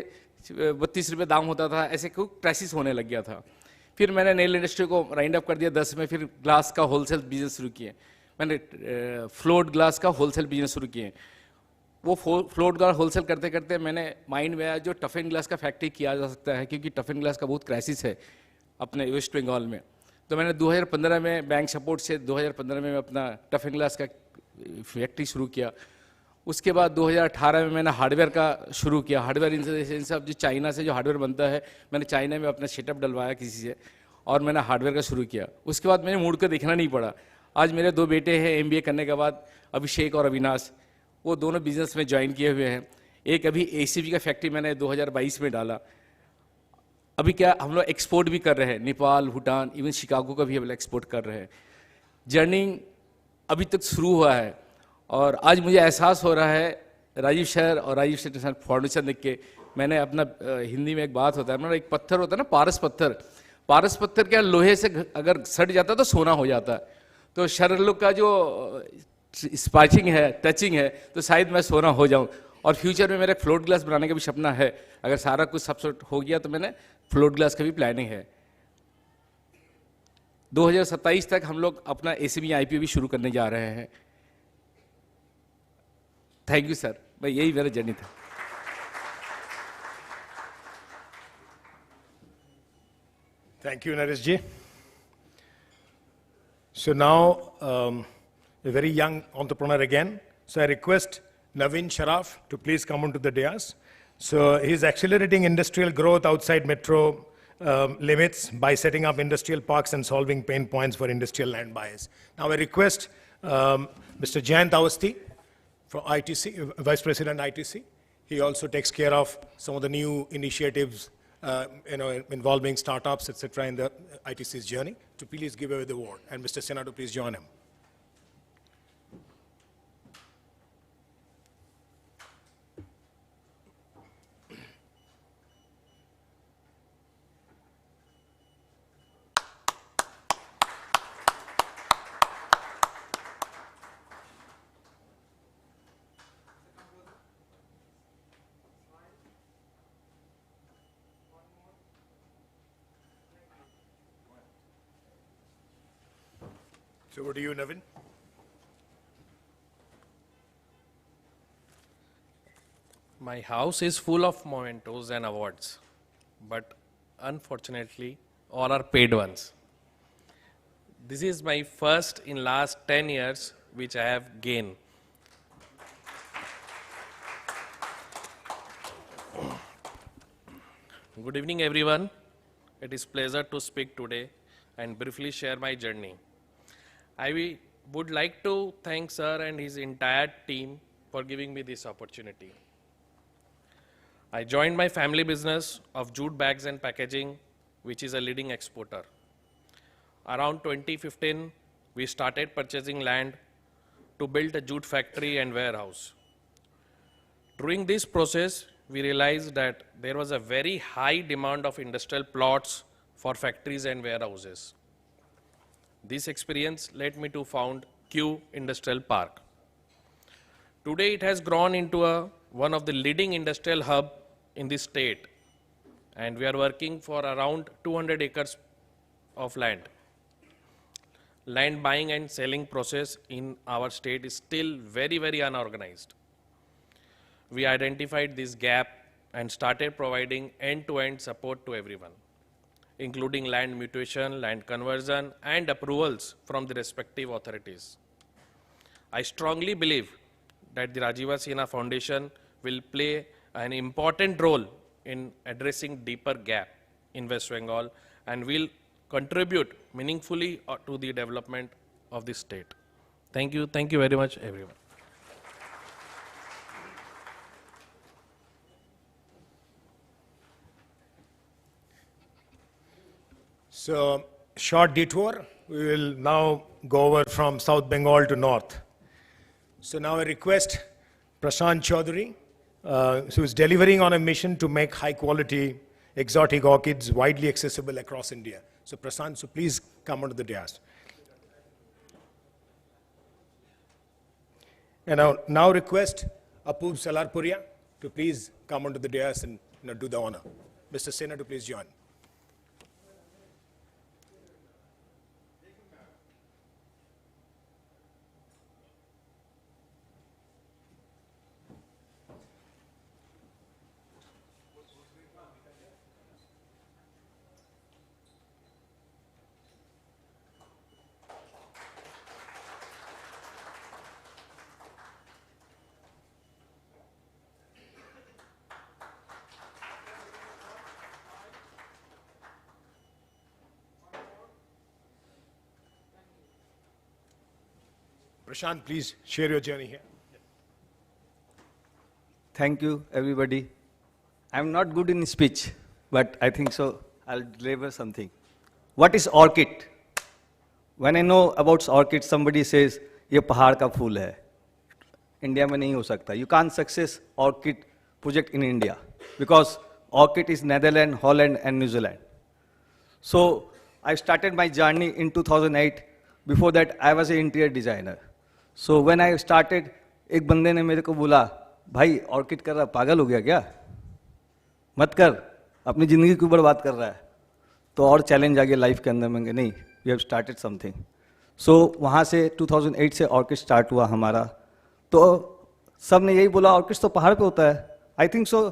32 रुपये दाम होता था, ऐसे कुछ क्राइसिस होने लग गया था. फिर मैंने नेल इंडस्ट्री को राइंड अप कर दिया 10 में. फिर ग्लास का होलसेल बिजनेस शुरू किए. मैंने फ्लोट ग्लास का होलसेल बिजनेस शुरू किए. वो फ्लोट ग्लास होलसेल करते करते मैंने माइंड में आया जो टफ एंड ग्लास का फैक्ट्री किया जा सकता है, क्योंकि टफ एंड ग्लास का बहुत क्राइसिस है अपने वेस्ट बंगाल में. तो मैंने 2015 में बैंक सपोर्ट से 2015 में अपना टफ एंड ग्लास का फैक्ट्री शुरू किया. उसके बाद 2018 में मैंने हार्डवेयर का शुरू किया. हार्डवेयर इन सब जो चाइना से जो हार्डवेयर बनता है, मैंने चाइना में अपना सेटअप डलवाया किसी से, और मैंने हार्डवेयर का शुरू किया. उसके बाद मैंने मुड़ कर देखना नहीं पड़ा. आज मेरे 2 बेटे हैं MBA करने के बाद, अभिषेक और अविनाश. वो दोनों बिजनेस में ज्वाइन किए हुए हैं. एक अभी ACB का फैक्ट्री मैंने 2022 में डाला. अभी क्या हम लोग एक्सपोर्ट भी कर रहे हैं, नेपाल, भूटान, इवन शिकागो का भी हम लोग एक्सपोर्ट कर रहे हैं. जर्नी अभी तक शुरू हुआ है, और आज मुझे एहसास हो रहा है राजीव सर और राजीव सर फाउंडेशन देख के. मैंने अपना हिंदी में एक बात होता है, मतलब एक पत्थर होता है ना, पारस पत्थर. पारस पत्थर क्या लोहे से अगर सट जाता तो सोना हो जाता है. तो सर लोग का जो स्पार्चिंग है, टचिंग है, तो शायद मैं सोना हो जाऊं. और फ्यूचर में मेरा फ्लोट ग्लास बनाने का भी सपना है. अगर सारा कुछ सब हो गया तो मैंने फ्लोट ग्लास का भी प्लानिंग है. 2027 तक हम लोग अपना ACB IPO भी शुरू करने जा रहे हैं. Thank you sir. भाई यही मेरा जर्नी था. Thank you, Naresh ji. So now, a very young entrepreneur again. So I request Naveen Sharaf to please come onto the dais. So he's accelerating industrial growth outside metro limits by setting up industrial parks and solving pain points for industrial land buyers. Now I request Mr. Jayant Awasthi from ITC, Vice President ITC. He also takes care of some of the new initiatives involving startups, etc., in the ITC's journey, to please give away the award. And Mr. Sinha to please join him. So over to you, Naveen. My house is full of mementos and awards, but unfortunately, all are paid ones. This is my first in last 10 years, which I have gained. Good evening, everyone. It is pleasure to speak today and briefly share my journey. Would like to thank sir and his entire team for giving me this opportunity. I joined my family business of jute bags and packaging, which is a leading exporter. Around 2015, we started purchasing land to build a jute factory and warehouse. During this process, we realized that there was a very high demand of industrial plots for factories and warehouses. This experience led me to found Q Industrial Park. Today it has grown into one of the leading industrial hub in the state, and we are working for around 200 acres of land. Land buying and selling process in our state is still very, very unorganized. We identified this gap and started providing end-to-end support to everyone, including land mutation, land conversion, and approvals from the respective authorities. I strongly believe that the Rajiva Sinha Foundation will play an important role in addressing deeper gap in West Bengal and will contribute meaningfully to the development of the state. Thank you very much everyone. So, short detour. We will now go over from South Bengal to North. So now I request Prashant Chaudhary, who is delivering on a mission to make high quality exotic orchids widely accessible across India. So Prashant, so please come onto the dais. And I now request Apurv Salarpuria to please come onto the dais and do the honor. Mr. Sinha to please join. Prashant, please share your journey here. Thank you, everybody. I'm not good in speech, but I think so I'll deliver something. What is orchid? When I know about orchid, somebody says, ये पहाड़ का फूल है. India में नहीं हो सकता. You can't success orchid project in India because orchid is Netherlands, Holland, and New Zealand. So I started my journey in 2008. Before that, I was an interior designer. So when I started, एक बंदे ने मेरे को बोला, भाई orchid कर रहा पागल हो गया क्या? मत कर, अपनी ज़िंदगी क्यों बर्बाद कर रहा है? तो और चैलेंज आ गया लाइफ के अंदर में नहीं, we have started something. So वहाँ से 2008 से ऑर्किड स्टार्ट हुआ हमारा. तो सब ने यही बोला ऑर्किड तो पहाड़ पे होता है. आई थिंक सो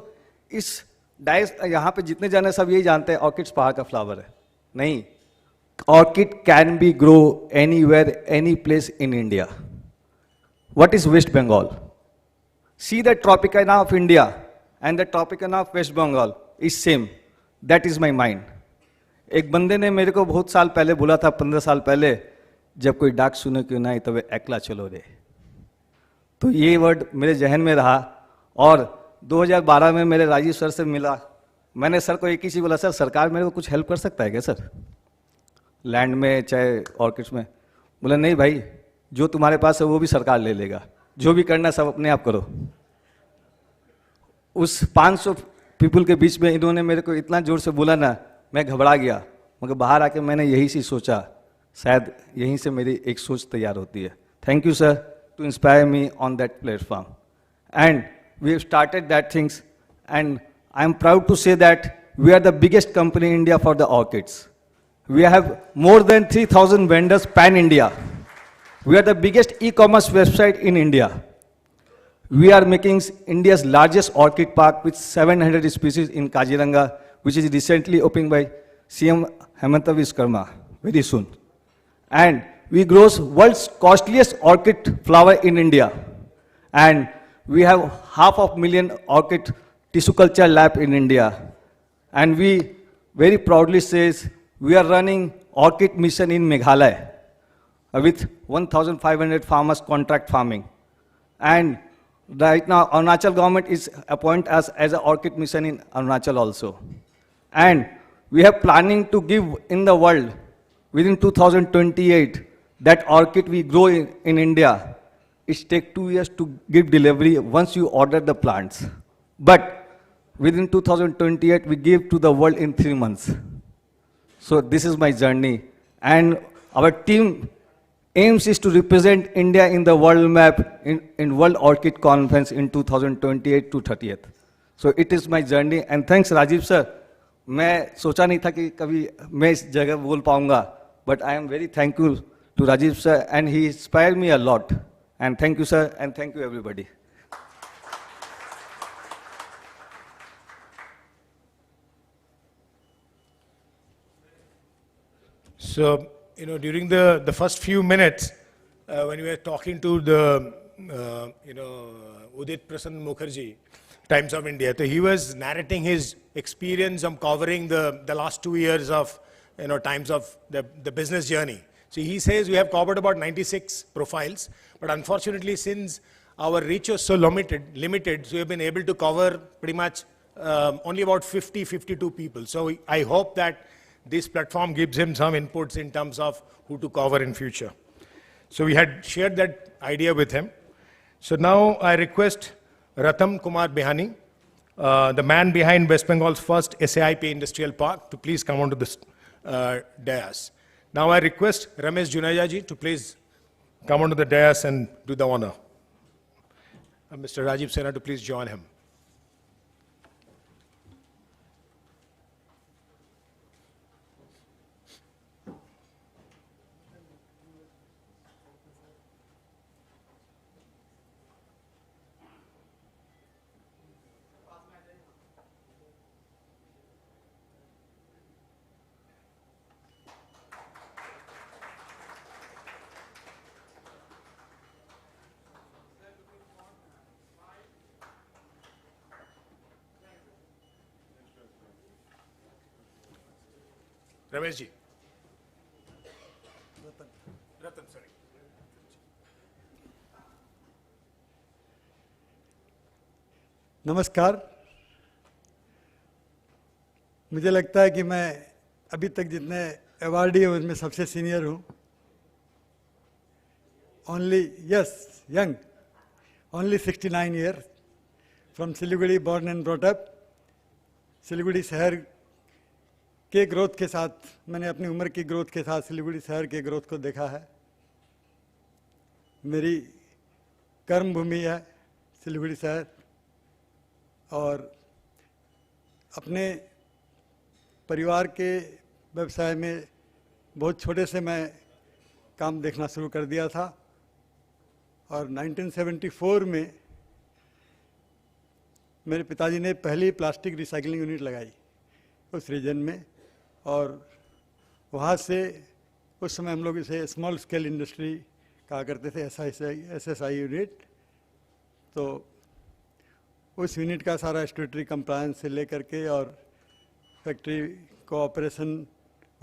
इस डाइस यहाँ पे जितने जाने सब यही जानते हैं ऑर्किड पहाड़ का फ्लावर है. नहीं, orchid can be grow anywhere, any place in India. What is West Bengal? See the Tropicana of India and the Tropicana of West Bengal is same. That is my mind. एक बंदे ने मेरे को बहुत साल पहले बोला था, 15 साल पहले, जब कोई डाक सुने क्यों नहीं तब एकला चलो रे. तो ये वर्ड मेरे जहन में रहा और 2012 में मेरे राजीव सर से मिला. मैंने सर को एक ही चीज़ बोला, सर सरकार मेरे को कुछ हेल्प कर सकता है क्या सर, लैंड में चाहे ऑर्किड्स में? बोला नहीं भाई, जो तुम्हारे पास है वो भी सरकार ले लेगा, जो भी करना सब अपने आप करो. उस 500 पीपल के बीच में इन्होंने मेरे को इतना जोर से बोला ना, मैं घबरा गया. मगर बाहर आके मैंने यही सी सोचा, शायद यहीं से मेरी एक सोच तैयार होती है. Thank you sir to inspire me on that platform and we have started that things and I am proud to say that we are the biggest company in India for the orchids. We have more than 3000 vendors pan India. We are the biggest e-commerce website in India. We are making India's largest orchid park with 700 species in Kaziranga, which is recently opened by CM Hemanta Viskarma very soon. And we grow world's costliest orchid flower in India. And we have 500,000 orchid tissue culture lab in India. And we very proudly says, we are running orchid mission in Meghalaya with 1,500 farmers contract farming. And right now, Arunachal government is appointed as an orchid mission in Arunachal also. And we have planning to give in the world within 2028 that orchid we grow in India. It takes 2 years to give delivery once you order the plants. But within 2028, we give to the world in 3 months. So this is my journey. And our team aims is to represent India in the world map in World Orchid Conference in 2028 to 30th. So it is my journey. And thanks Rajiv sir. मैं सोचा नहीं था कि कभी मैं इस जगह बोल पाऊंगा. But I am very thankful to Rajiv sir and he inspired me a lot. And thank you sir and thank you everybody. So, during the first few minutes, when we were talking to the, Udit Prasanna Mukherjee, Times of India, so he was narrating his experience of covering the last 2 years of, Times of the business journey. So he says we have covered about 96 profiles, but unfortunately, since our reach was so limited, so we have been able to cover pretty much only about 52 people. So I hope that this platform gives him some inputs in terms of who to cover in future. So we had shared that idea with him. So now I request Ratam Kumar Behani, the man behind West Bengal's first SAIP industrial park, to please come onto this dais. Now I request Ramesh Juneja to please come onto the dais and do the honor. Mr. Rajiv Sinha to please join him. Ramesh ji. Ratan, sorry. नमस्कार. मुझे लगता है कि मैं अभी तक जितने awardee हैं उसमें सबसे सीनियर हूँ. Only 69 years, from Siliguri, born and brought up. Siliguri शहर के ग्रोथ के साथ, मैंने अपनी उम्र की ग्रोथ के साथ सिलीगुड़ी शहर के ग्रोथ को देखा है. मेरी कर्म भूमि है सिलीगुड़ी शहर, और अपने परिवार के व्यवसाय में बहुत छोटे से मैं काम देखना शुरू कर दिया था. और 1974 में मेरे पिताजी ने पहली प्लास्टिक रिसाइकलिंग यूनिट लगाई उस रीजन में, और वहाँ से उस समय हम लोग इसे स्मॉल स्केल इंडस्ट्री कहा करते थे, SSI यूनिट. तो उस यूनिट का सारा स्टैट्यूटरी कंप्लायंस से लेकर के और फैक्ट्री को ऑपरेशन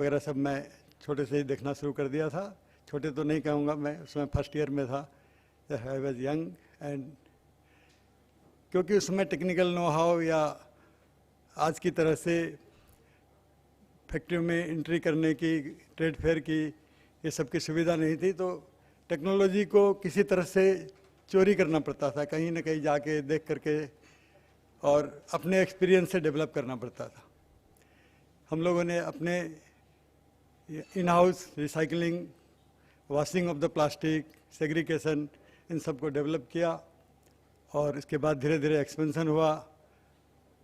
वगैरह सब मैं छोटे से ही देखना शुरू कर दिया था. छोटे तो नहीं कहूँगा, मैं उसमें फर्स्ट ईयर में था. आई वॉज यंग, एंड क्योंकि उसमें टेक्निकल नो हाउ या आज की तरह से फैक्ट्रियों में एंट्री करने की, ट्रेड फेयर की, ये सब की सुविधा नहीं थी. तो टेक्नोलॉजी को किसी तरह से चोरी करना पड़ता था, कहीं ना कहीं जाके देख करके और अपने एक्सपीरियंस से डेवलप करना पड़ता था. हम लोगों ने अपने in house recycling, washing of the plastic, segregation, इन सब को डेवलप किया. और इसके बाद धीरे धीरे एक्सपेंशन हुआ.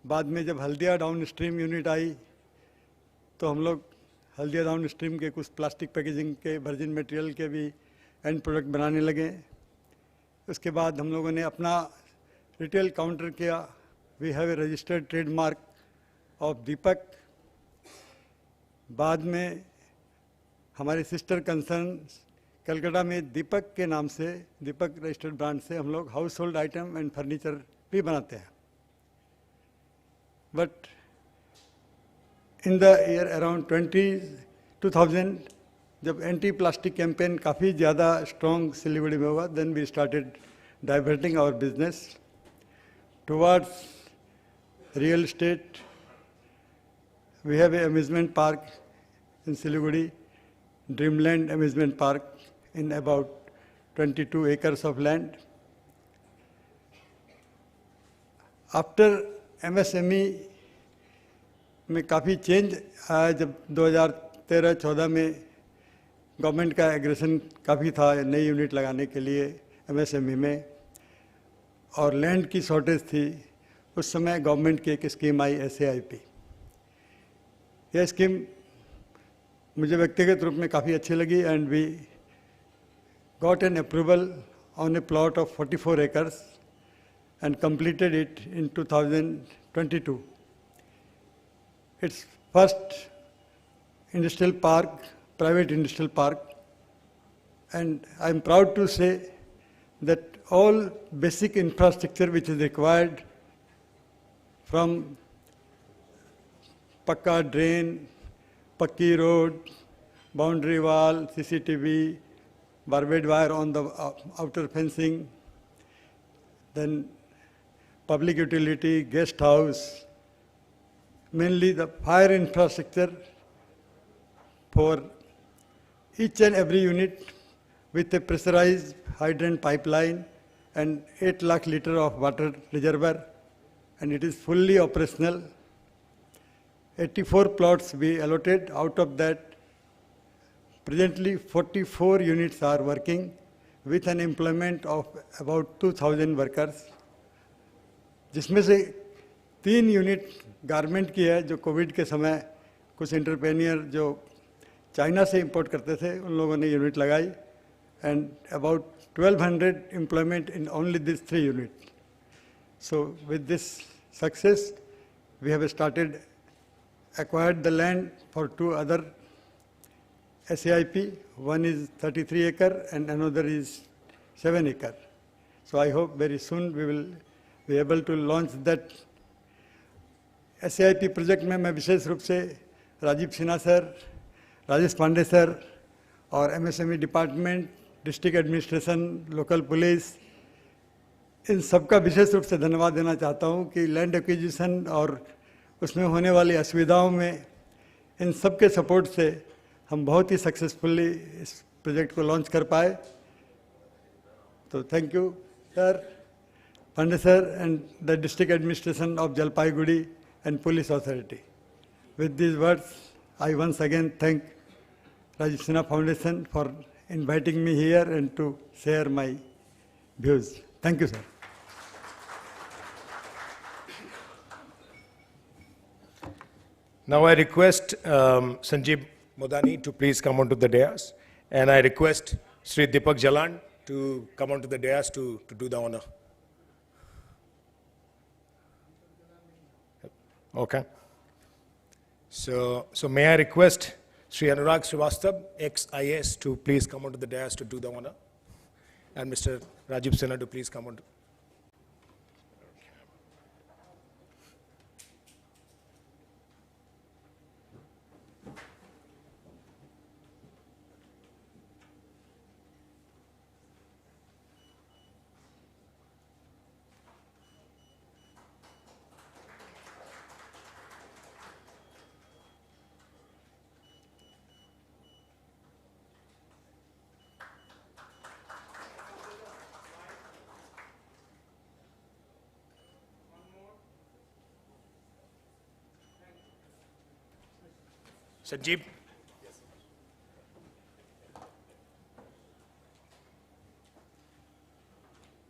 बाद में जब हल्दिया डाउन स्ट्रीम यूनिट आई तो हम लोग हल्दिया डाउन स्ट्रीम के कुछ प्लास्टिक पैकेजिंग के वर्जिन मटेरियल के भी एंड प्रोडक्ट बनाने लगे. उसके बाद हम लोगों ने अपना रिटेल काउंटर किया. We have a registered trademark of Deepak. बाद में हमारी सिस्टर कंसर्न कलकत्ता में दीपक के नाम से, दीपक रजिस्टर्ड ब्रांड से हम लोग house hold item and furniture भी बनाते हैं. But in the year around 2000, जब एंटी प्लास्टिक कैंपेन काफ़ी ज़्यादा स्ट्रॉन्ग सिलीगुड़ी में हुआ, then we started diverting our business towards real estate. We have an amusement park in Siliguri, Dreamland Amusement Park, in about 22 acres of land. After MSME में काफ़ी change आया, जब 2013-14 में government का एग्रेशन काफ़ी था नई यूनिट लगाने के लिए MSME में, और लैंड की शॉर्टेज थी। उस समय गवर्नमेंट की एक स्कीम आई SAIP। यह स्कीम मुझे व्यक्तिगत रूप में काफ़ी अच्छी लगी, and we got an approval on a plot of 44 acres and completed it in 2022. Its first industrial park, private industrial park, and I'm proud to say that all basic infrastructure which is required, from pakka drain, pakki road, boundary wall, CCTV, barbed wire on the outer fencing, then public utility, guest house, mainly the fire infrastructure for each and every unit with a pressurized hydrant pipeline and 8 lakh litre of water reservoir, and it is fully operational. 84 plots we allotted. Out of that, presently 44 units are working with an employment of about 2,000 workers, जिसमें से 3 unit garment की है, जो Covid के समय कुछ entrepreneur जो China से इंपोर्ट करते थे उन लोगों ने यूनिट लगाई, and about 1200 employment in only this 3 unit. So with this success, we have started, acquired the land for 2 other SAIP. One is 33 acre and another is 7 acre. So I hope very soon we will be able to launch that SAIP project. में मैं विशेष रूप से Rajiv Sinha sir, Rajesh Pandey sir और MSME department, district administration, local police, इन सबका विशेष रूप से धन्यवाद देना चाहता हूं कि लैंड एक्विजिशन और उसमें होने वाली असुविधाओं में इन सब के सपोर्ट से हम बहुत ही सक्सेसफुली इस प्रोजेक्ट को लॉन्च कर पाए. तो thank you sir, Pandey sir and the district administration of Jalpaiguri and police authority. With these words, I once again thank Rajiva Sinha Foundation for inviting me here and to share my views. Thank you, sir. Now I request Sanjeev Modani to please come onto the dais, and I request Sri Deepak Jalan to come onto the dais to do the honor. Okay. So may I request Sri Anurag Srivastava, ex-IS, to please come onto the dais to do the honor, and Mr. Rajiv Sinha to please come onto. Sanjeev.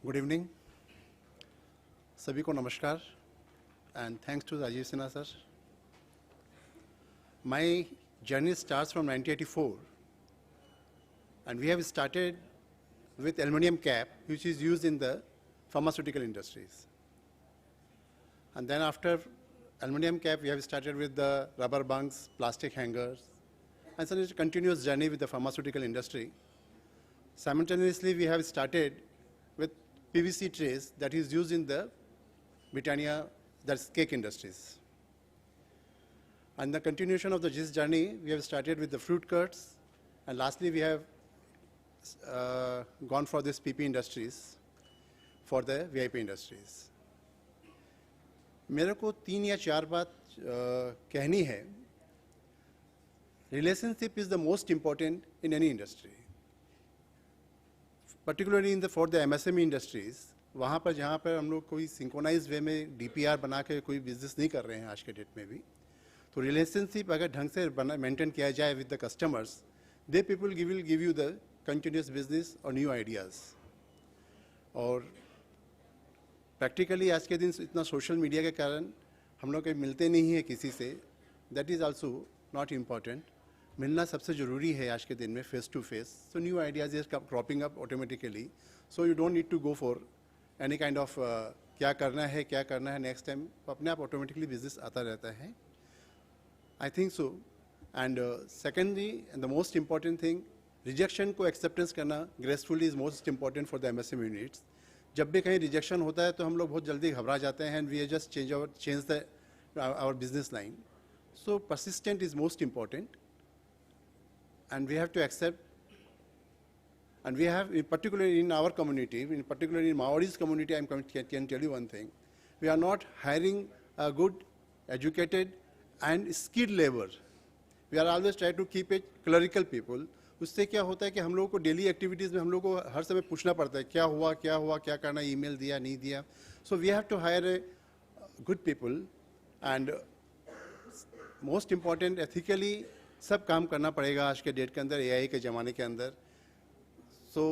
Good evening. सभी को नमस्कार and thanks to Rajiv Sinha sir. My journey starts from 1984 and we have started with aluminum cap which is used in the pharmaceutical industries. And then after aluminum cap, we have started with the rubber bunks, plastic hangers, and so it's a continuous journey with the pharmaceutical industry. Simultaneously, we have started with PVC trays that is used in the Britannia, that's cake industries. And the continuation of this journey, we have started with the fruit curds, and lastly we have gone for this PP industries, for the VIP industries. मेरे को 3 या 4 बात कहनी है. Relationship is the most important in any industry, particularly for the MSME industries. वहाँ पर जहाँ पर हम लोग कोई सिंक्रोनाइज वे में DPR बना के कोई बिजनेस नहीं कर रहे हैं आज के डेट में भी, तो रिलेशनशिप अगर ढंग से मेंटेन किया जाए with the customers, they people will give you the continuous business और न्यू आइडियाज़. और प्रैक्टिकली आज के दिन इतना सोशल मीडिया के कारण हम लोग कहीं मिलते नहीं हैं किसी से. That is also not important. मिलना सबसे ज़रूरी है आज के दिन में, face to face. So new ideas is cropping up automatically. So you don't need to go for any kind of क्या करना है नेक्स्ट टाइम, अपने आप ऑटोमेटिकली बिजनेस आता रहता है. I think so. And secondly and the most important thing, rejection को acceptance करना gracefully is most important for the MSME units. जब भी कहीं रिजेक्शन होता है तो हम लोग बहुत जल्दी घबरा जाते हैं, and we just change the our business line. So persistent is most important, and we have to accept. And we have, particularly in our community, particularly in Maori's community, I can tell you one thing: we are not hiring a good, educated, and skilled labor. We are always trying to keep it clerical people. उससे क्या होता है कि हम लोगों को daily activities में हम लोगों को हर समय पूछना पड़ता है क्या हुआ, क्या करना, ईमेल दिया नहीं दिया. So we have to hire a good people, and most important ethically सब काम करना पड़ेगा आज के डेट के अंदर, AI के ज़माने के अंदर. So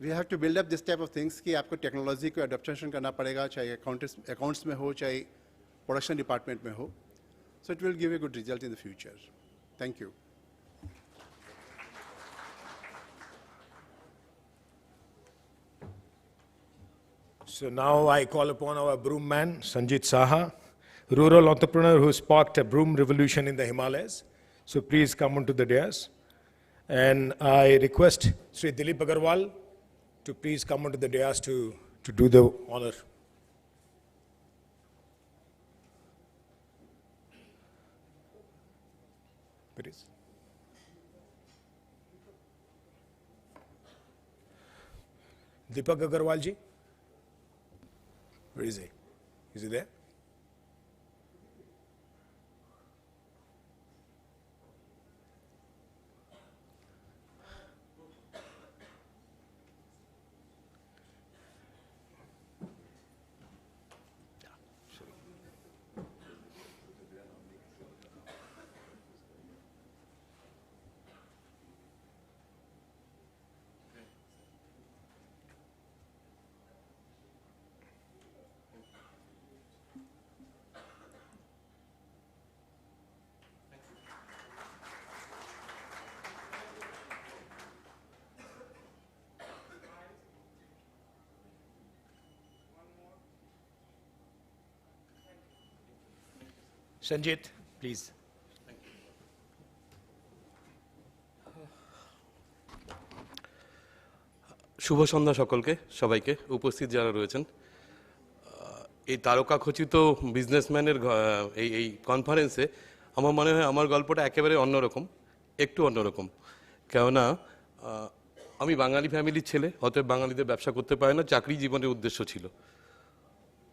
we have to build up this type of things कि आपको टेक्नोलॉजी को अडॉप्शन करना पड़ेगा, चाहे अकाउंट्स में हो, चाहे प्रोडक्शन डिपार्टमेंट में हो. So it will give a good result in the future. Thank you. So now I call upon our broom man, Sanjit Saha, rural entrepreneur who sparked a broom revolution in the Himalayas. So please come onto the dais. And I request Sri Dilip Agarwal to please come onto the dais to do the honor. Please. Deepak Agarwal ji, where is he? Is he there? Sanjit, please. শুভ সন্ধ্যা সকলকে, সবাইকে উপস্থিত যারা রয়েছেন। এই তারকাখচিত বিজনেসম্যানের এই কনফারেন্সে আমার মনে হয় আমার গল্পটা একেবারে অন্যরকম, একটু অন্যরকম। কেননা আমি বাঙালি ফ্যামিলির ছেলে, অতএব বাঙালিদের ব্যবসা করতে পারে না, চাকরি জীবনের উদ্দেশ্য ছিল।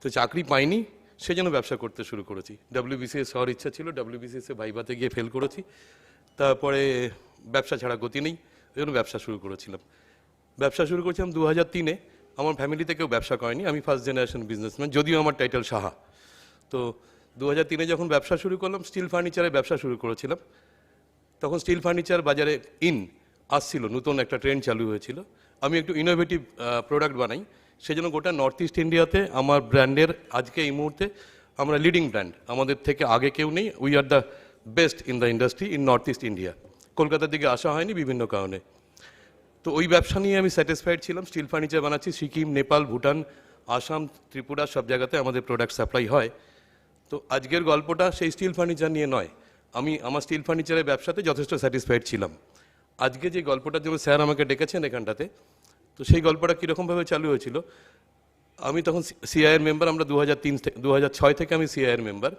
তো চাকরি পাইনি, সেজন্য ব্যবসা করতে শুরু করেছি। WBCS হওয়ার ইচ্ছা ছিল, WBCS ভাইভাতে গিয়ে ফেল করেছি। তারপরে ব্যবসা ছাড়া গতি নেই, ওই জন্য ব্যবসা শুরু করেছিলাম। ব্যবসা শুরু করেছিলাম 2003-এ। আমার ফ্যামিলিতে কেউ ব্যবসা করেনি, আমি ফার্স্ট জেনারেশন বিজনেসম্যান, যদিও আমার টাইটেল সাহা। তো 2003-এ যখন ব্যবসা শুরু করলাম, স্টিল ফার্নিচারের ব্যবসা শুরু করেছিলাম। তখন স্টিল ফার্নিচার বাজারে আসছিল, নতুন একটা ট্রেন্ড চালু হয়েছিল। আমি একটু ইনোভেটিভ প্রোডাক্ট বানাই, সেজন্য গোটা নর্থ ইস্ট ইন্ডিয়াতে আমার ব্র্যান্ডের আজকে এই মুহূর্তে আমরা লিডিং ব্র্যান্ড, আমাদের থেকে আগে কেউ নেই। We are the best in the industry in north east India. কলকাতার দিকে আসা হয়নি বিভিন্ন কারণে। তো ওই ব্যবসা নিয়ে আমি স্যাটিসফাইড ছিলাম। স্টিল ফার্নিচার বানাচ্ছি, সিকিম, নেপাল, ভুটান, আসাম, ত্রিপুরা সব জায়গাতে আমাদের প্রোডাক্ট সাপ্লাই হয়। তো আজকের গল্পটা সেই স্টিল ফার্নিচার নিয়ে নয়, আমি আমার স্টিল ফার্নিচারের ব্যবসাতে যথেষ্ট স্যাটিসফাইড ছিলাম। আজকে যে গল্পটার জন্য স্যার আমাকে ডেকেছেন এখানটাতে, তো সেই গল্পটা কীরকমভাবে চালু হয়েছিল। আমি তখন সিআইয়ের মেম্বার, আমরা 2006 থেকে আমি সিআইয়ের মেম্বার।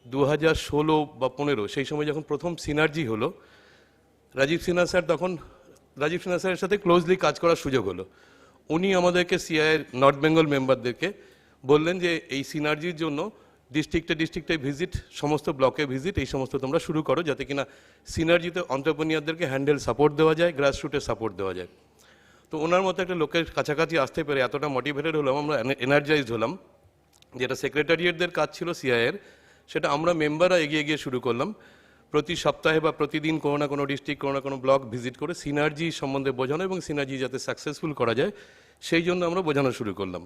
2016 বা 15 সেই সময় যখন প্রথম সিনার্জি হলো, রাজীব সিনহা স্যারের সাথে ক্লোজলি কাজ করার সুযোগ হলো। উনি আমাদেরকে সিআইয়ের নর্থ বেঙ্গল মেম্বারদেরকে বললেন যে এই সিনার্জির জন্য ডিস্ট্রিক্টে ভিজিট, সমস্ত ব্লকে ভিজিট, এই সমস্ত তোমরা শুরু করো, যাতে কিনা সিনার্জিতে অন্টারপ্রেনিয়ারদেরকে হ্যান্ডেল সাপোর্ট দেওয়া যায়, গ্রাসরুটে সাপোর্ট দেওয়া যায়। তো ওনার মতো একটা লোকের কাছাকাছি আসতে পেরে এতটা মোটিভেটেড হলাম, আমরা এনার্জাইজড হলাম। যেটা সেক্রেটারিয়েটদের কাজ ছিল সিআইয়ের, সেটা আমরা মেম্বাররা এগিয়ে গিয়ে শুরু করলাম। প্রতি সপ্তাহে বা প্রতিদিন কোনো না কোনো ডিস্ট্রিক্ট, কোনো না কোনো ব্লক ভিজিট করে সিনার্জি সম্বন্ধে বোঝানো এবং সিনার্জি যাতে সাকসেসফুল করা যায় সেই জন্য আমরা বোঝানো শুরু করলাম।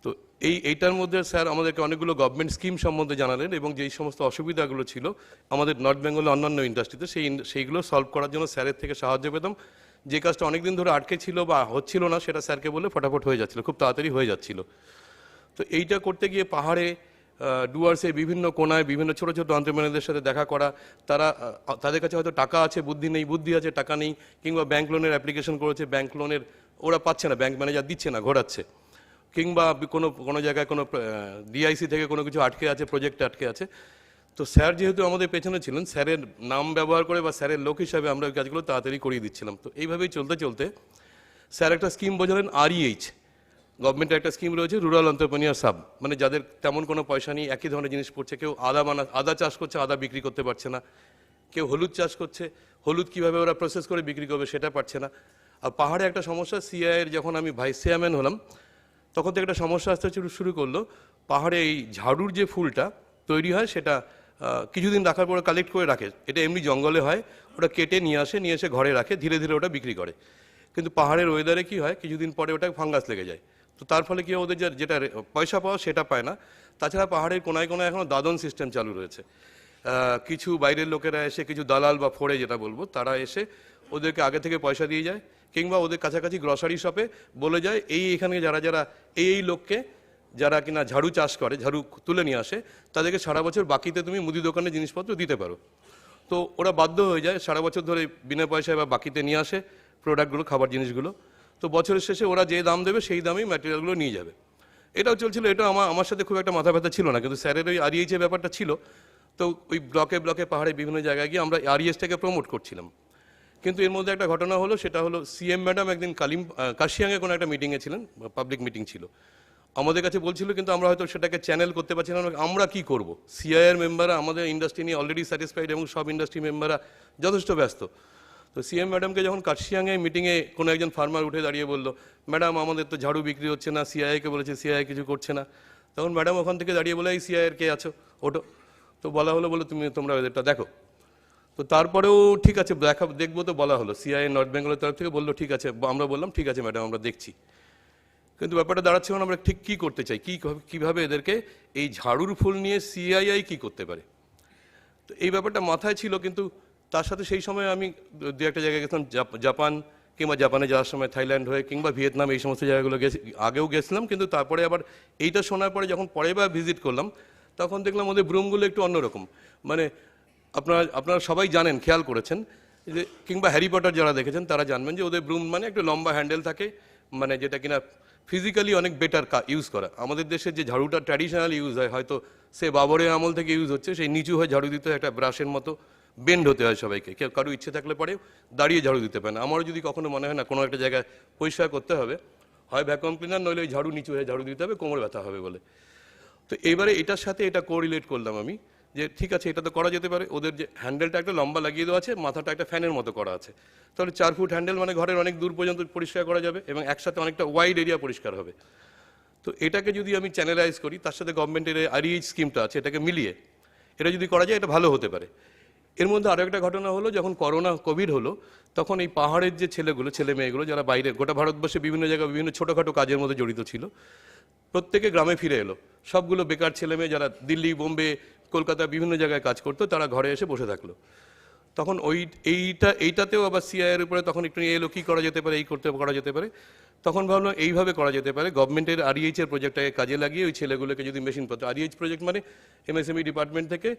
তো এইটার মধ্যে স্যার আমাদেরকে অনেকগুলো গভর্নমেন্ট স্কিম সম্বন্ধে জানালেন এবং যেই সমস্ত অসুবিধাগুলো ছিল আমাদের নর্থ বেঙ্গলের অন্যান্য ইন্ডাস্ট্রিতে সেইগুলো সলভ করার জন্য স্যারের থেকে সাহায্য পেতাম। যে কাজটা অনেকদিন ধরে আটকে ছিল বা হচ্ছিল না, সেটা স্যারকে বলে ফটাফট হয়ে যাচ্ছিল, খুব তাড়াতাড়ি হয়ে যাচ্ছিল। তো এইটা করতে গিয়ে পাহাড়ে ডুয়ার্সে বিভিন্ন কোনায় বিভিন্ন ছোটো ছোটো এন্টারপ্রেনারদের সাথে দেখা করা, তাদের কাছে হয়তো টাকা আছে, বুদ্ধি নেই, বুদ্ধি আছে, টাকা নেই, কিংবা ব্যাংক লোনের অ্যাপ্লিকেশন করেছে, ব্যাংক লোনের ওরা পাচ্ছে না, ব্যাংক ম্যানেজার দিচ্ছে না, ঘোরাচ্ছে, কিংবা কোনো জায়গায় কোনো ডিআইসি থেকে কোনো কিছু আটকে আছে, প্রজেক্টে আটকে আছে। তো স্যার যেহেতু আমাদের পেছনে ছিলেন, স্যারের নাম ব্যবহার করে বা স্যারের লোক হিসাবে আমরা ওই কাজগুলো তাড়াতাড়ি করিয়ে দিচ্ছিলাম। তো এইভাবেই চলতে চলতে স্যার একটা স্কিম বোঝালেন, REH, গভর্নমেন্টের একটা স্কিম রয়েছে, রুরাল এন্টারপ্রেনিউর সাব, মানে যাদের তেমন কোনো পয়সা নেই, একই ধরনের জিনিস পড়ছে, কেউ আদা চাষ করছে, আদা বিক্রি করতে পারছে না, কেউ হলুদ চাষ করছে, হলুদ কীভাবে ওরা প্রসেস করে বিক্রি করবে সেটা পারছে না। আর পাহাড়ে একটা সমস্যা, সিআইয়ের যখন আমি ভাইস চেয়ারম্যান হলাম তখন থেকে একটা সমস্যা আসতে শুরু করলো। পাহাড়ে এই ঝাড়ুর যে ফুলটা তৈরি হয় সেটা কিছুদিন রাখার পরে কালেক্ট করে রাখে, এটা এমনি জঙ্গলে হয়, ওটা কেটে নিয়ে এসে ঘরে রাখে, ধীরে ধীরে ওটা বিক্রি করে। কিন্তু পাহাড়ের ওয়েদারে কি হয়, কিছুদিন পরে ওটা ফাঙ্গাস লেগে যায়। তো তার ফলে কি ওদের যেটা পয়সা পাওয়া সেটা পায় না। তাছাড়া পাহাড়ের কোনায় কোনায় এখনও দাদন সিস্টেম চালু রয়েছে। কিছু বাইরের লোকেরা এসে, কিছু দালাল বা ফোড়ে যেটা বলবো, তারা এসে ওদেরকে আগে থেকে পয়সা দিয়ে যায়, কিংবা ওদের কাছাকাছি গ্রসারি শপে বলে যায় এখানে যারা এই লোককে যারা কিনা ঝাড়ু চাষ করে, ঝাড়ু তুলে নিয়ে আসে, তাদেরকে সারা বছর বাকিতে তুমি মুদি দোকানে জিনিসপত্র দিতে পারো। তো ওরা বাধ্য হয়ে যায়, সারা বছর ধরে বিনা পয়সায় বা বাকিতে নিয়ে আসে প্রোডাক্টগুলো, খাবার জিনিসগুলো। তো বছরের শেষে ওরা যে দাম দেবে সেই দামেই ম্যাটেরিয়ালগুলো নিয়ে যাবে। এটাও চলছিল, এটা আমার সাথে খুব একটা মাথা ব্যথা ছিল না, কিন্তু স্যারের ওই REH ব্যাপারটা ছিল। তো ওই ব্লকে পাহাড়ে বিভিন্ন জায়গায় গিয়ে আমরা REHটাকে প্রমোট করছিলাম। কিন্তু এর মধ্যে একটা ঘটনা হলো, সেটা হলো CM ম্যাডাম একদিন কাশিয়াঙে কোনো একটা মিটিংয়ে ছিলেন, পাবলিক মিটিং ছিল, আমাদের কাছে বলছিল, কিন্তু আমরা হয়তো সেটাকে চ্যানেল করতে পারছি না। আমরা কি করব, সিআইয়ের মেম্বাররা আমাদের ইন্ডাস্ট্রি নিয়ে অলরেডি স্যাটিসফাইড এবং সব ইন্ডাস্ট্রি মেম্বাররা যথেষ্ট ব্যস্ত। তো CM ম্যাডামকে যখন কাশিয়াঙে মিটিংয়ে কোনো একজন ফার্মার উঠে দাঁড়িয়ে বলল, ম্যাডাম আমাদের তো ঝাড়ু বিক্রি হচ্ছে না, সিআইকে বলেছে, সিআই কিছু করছে না, তখন ম্যাডাম ওখান থেকে দাঁড়িয়ে বলে, এই সিআইয়ের কে আছো ওটো। তো বলা হলো, বলে তোমরা ওদেরটা দেখো। তো তারপরেও ঠিক আছে দেখবো, তো বলা হলো, সিআই নর্থ বেঙ্গলের তরফ থেকে বললো ঠিক আছে, আমরা বললাম ঠিক আছে ম্যাডাম আমরা দেখছি। কিন্তু ব্যাপারটা দাঁড়াচ্ছে আমরা ঠিক কী করতে চাই, কীভাবে এদেরকে এই ঝাড়ুর ফুল নিয়ে সিআইআই কী করতে পারে। তো এই ব্যাপারটা মাথায় ছিল, কিন্তু তার সাথে সেই সময় আমি দু একটা জায়গায় গেছিলাম, জাপান, কিংবা জাপানে যাওয়ার সময় থাইল্যান্ড হয়ে, কিংবা ভিয়েতনাম, এই সমস্ত জায়গাগুলো আগেও গেছিলাম। কিন্তু তারপরে আবার এইটা শোনার পরে যখন পরের বার ভিজিট করলাম, তখন দেখলাম ওদের ব্রুমগুলো একটু অন্যরকম। মানে আপনারা সবাই জানেন, খেয়াল করেছেন যে, কিংবা হ্যারি পটার যারা দেখেছেন তারা জানবেন যে ওদের ব্রুম মানে একটা লম্বা হ্যান্ডেল থাকে, মানে যেটা কিনা ফিজিক্যালি অনেক বেটার ইউজ করা। আমাদের দেশের যে ঝাড়ুটা ট্র্যাডিশনাল ইউজ হয়, হয়তো সে বাবরের আমল থেকে ইউজ হচ্ছে, সেই নিচু হয়ে ঝাড়ু দিতে হয়, একটা ব্রাশের মতো বেন্ড হতে হয় সবাইকে, কেউ কারো ইচ্ছে থাকলে পরে দাঁড়িয়ে ঝাড়ু দিতে পারে না। আমারও যদি কখনো মনে হয় না কোনো একটা জায়গায় পরিষ্কার করতে হবে, হয় ভ্যাকুয়াম ক্লিনার, নইলে ওই ঝাড়ু নিচু হয়ে ঝাড়ু দিতে হবে, কোমর ব্যথা হবে বলে। তো এবারে এটার সাথে এটা কোরিলেট করলাম আমি, যে ঠিক আছে এটা তো করা যেতে পারে। ওদের যে হ্যান্ডেলটা একটা লম্বা লাগিয়ে দেওয়া আছে, মাথাটা একটা ফ্যানের মতো করা আছে, তাহলে 4 ফুট হ্যান্ডেল, মানে ঘরের অনেক দূর পর্যন্ত পরিষ্কার করা যাবে এবং একসাথে অনেকটা ওয়াইড এরিয়া পরিষ্কার হবে। তো এটাকে যদি আমি চ্যানেলাইজ করি, তার সাথে গভর্নমেন্টের REH স্কিমটা আছে, এটাকে মিলিয়ে এটা যদি করা যায়, এটা ভালো হতে পারে। এর মধ্যে আরও একটা ঘটনা হলো, যখন কোভিড হলো, তখন এই পাহাড়ের যে ছেলে মেয়েগুলো যারা বাইরে, গোটা ভারতবর্ষে বিভিন্ন জায়গায় বিভিন্ন ছোটোখাটো কাজের মধ্যে জড়িত ছিল, প্রত্যেকে গ্রামে ফিরে এলো। সবগুলো বেকার ছেলে মেয়ে যারা দিল্লি, বোম্বে, কলকাতা বিভিন্ন জায়গায় কাজ করতো, তারা ঘরে এসে বসে থাকলো। তখন এইটাতেও আবার সিআইয়ের উপরে তখন একটু এলো, কী করা যেতে পারে, করা যেতে পারে। তখন ভাবলাম এইভাবে করা যেতে পারে, গভর্নমেন্টের REH এর প্রজেক্টটাকে কাজে লাগিয়ে ওই ছেলেগুলোকে যদি মেশিনপত্র, REH প্রজেক্ট মানে MSME ডিপার্টমেন্ট থেকে